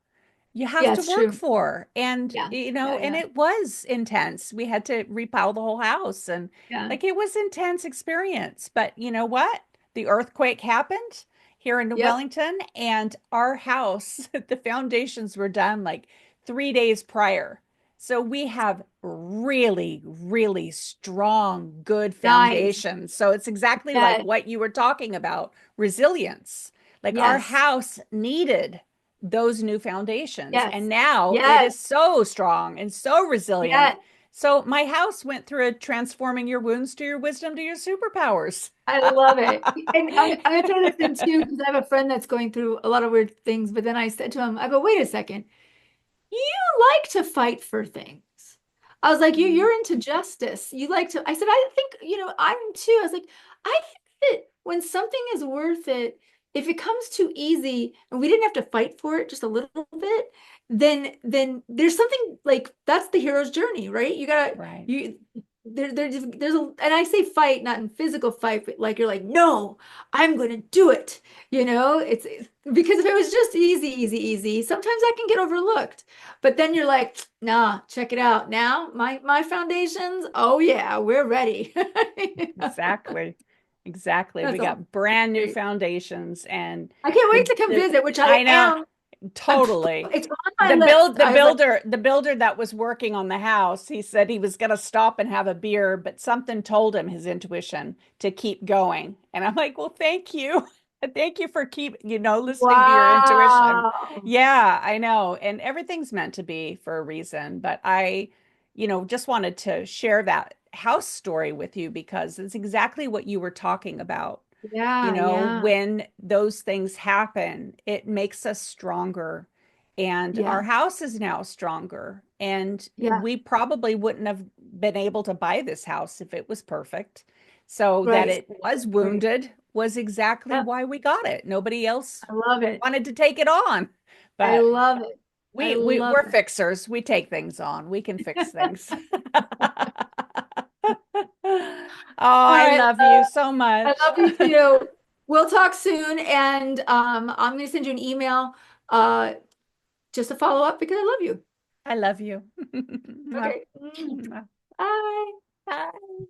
you have Yeah, to it's work true. for. And, Yeah. Yeah. and Yeah. it was intense. We had to repile the whole house and Yeah. like it was intense experience. But you know what? The earthquake happened here in Yep. Wellington and our house, the foundations were done like 3 days prior. So we have really, really strong, good Nice. foundations. So it's exactly like Yes. what you were talking about, resilience. Like our Yes. house needed those new foundations. And Yes. now it Yes. is so strong and so resilient. Yes. So my house went through a transforming your wounds to your wisdom to your superpowers. I love it. And I'm gonna try this thing too, because I have a friend that's going through a lot of weird things. But then I said to him, I go, wait a second. You like to fight for things. I was like, you're into justice. You like to, I said, I think, I'm too. I was like, I think that when something is worth it, if it comes too easy and we didn't have to fight for it just a little bit, then there's something like that's the hero's journey, right? You gotta Right. you there's a and I say fight, not in physical fight, but like you're like, no, I'm gonna do it. It's because if it was just easy, easy, easy, sometimes that can get overlooked. But then you're like, nah, check it out. Now, my foundations, oh yeah, we're ready. Exactly. Exactly. We That's all. got brand new Great. foundations and I can't wait the to come the visit, which I I know am. I'm, totally. it's on my list. The I was like, builder that was working on the house, he said he was going to stop and have a beer, but something told him his intuition to keep going. And I'm like, "Well, thank you. Thank you for listening to your intuition." wow. Yeah, I know. And everything's meant to be for a reason, but I, just wanted to share that house story with you because it's exactly what you were talking about. Yeah, yeah, When those things happen, it makes us stronger. And our yeah, house is now stronger. And yeah. we probably wouldn't have been able to buy this house if it was perfect. So that Right, it was right. wounded was exactly Yeah, why we got it. Nobody else I love it. wanted to take it on. I But love it. I love we're it. fixers. We take things on. We can fix things. Oh, All I right. love you so I much. love you too. We'll talk soon, and I'm going to send you an email uh, just to follow up because I love you. I love you. Okay. Mwah. Bye. Bye.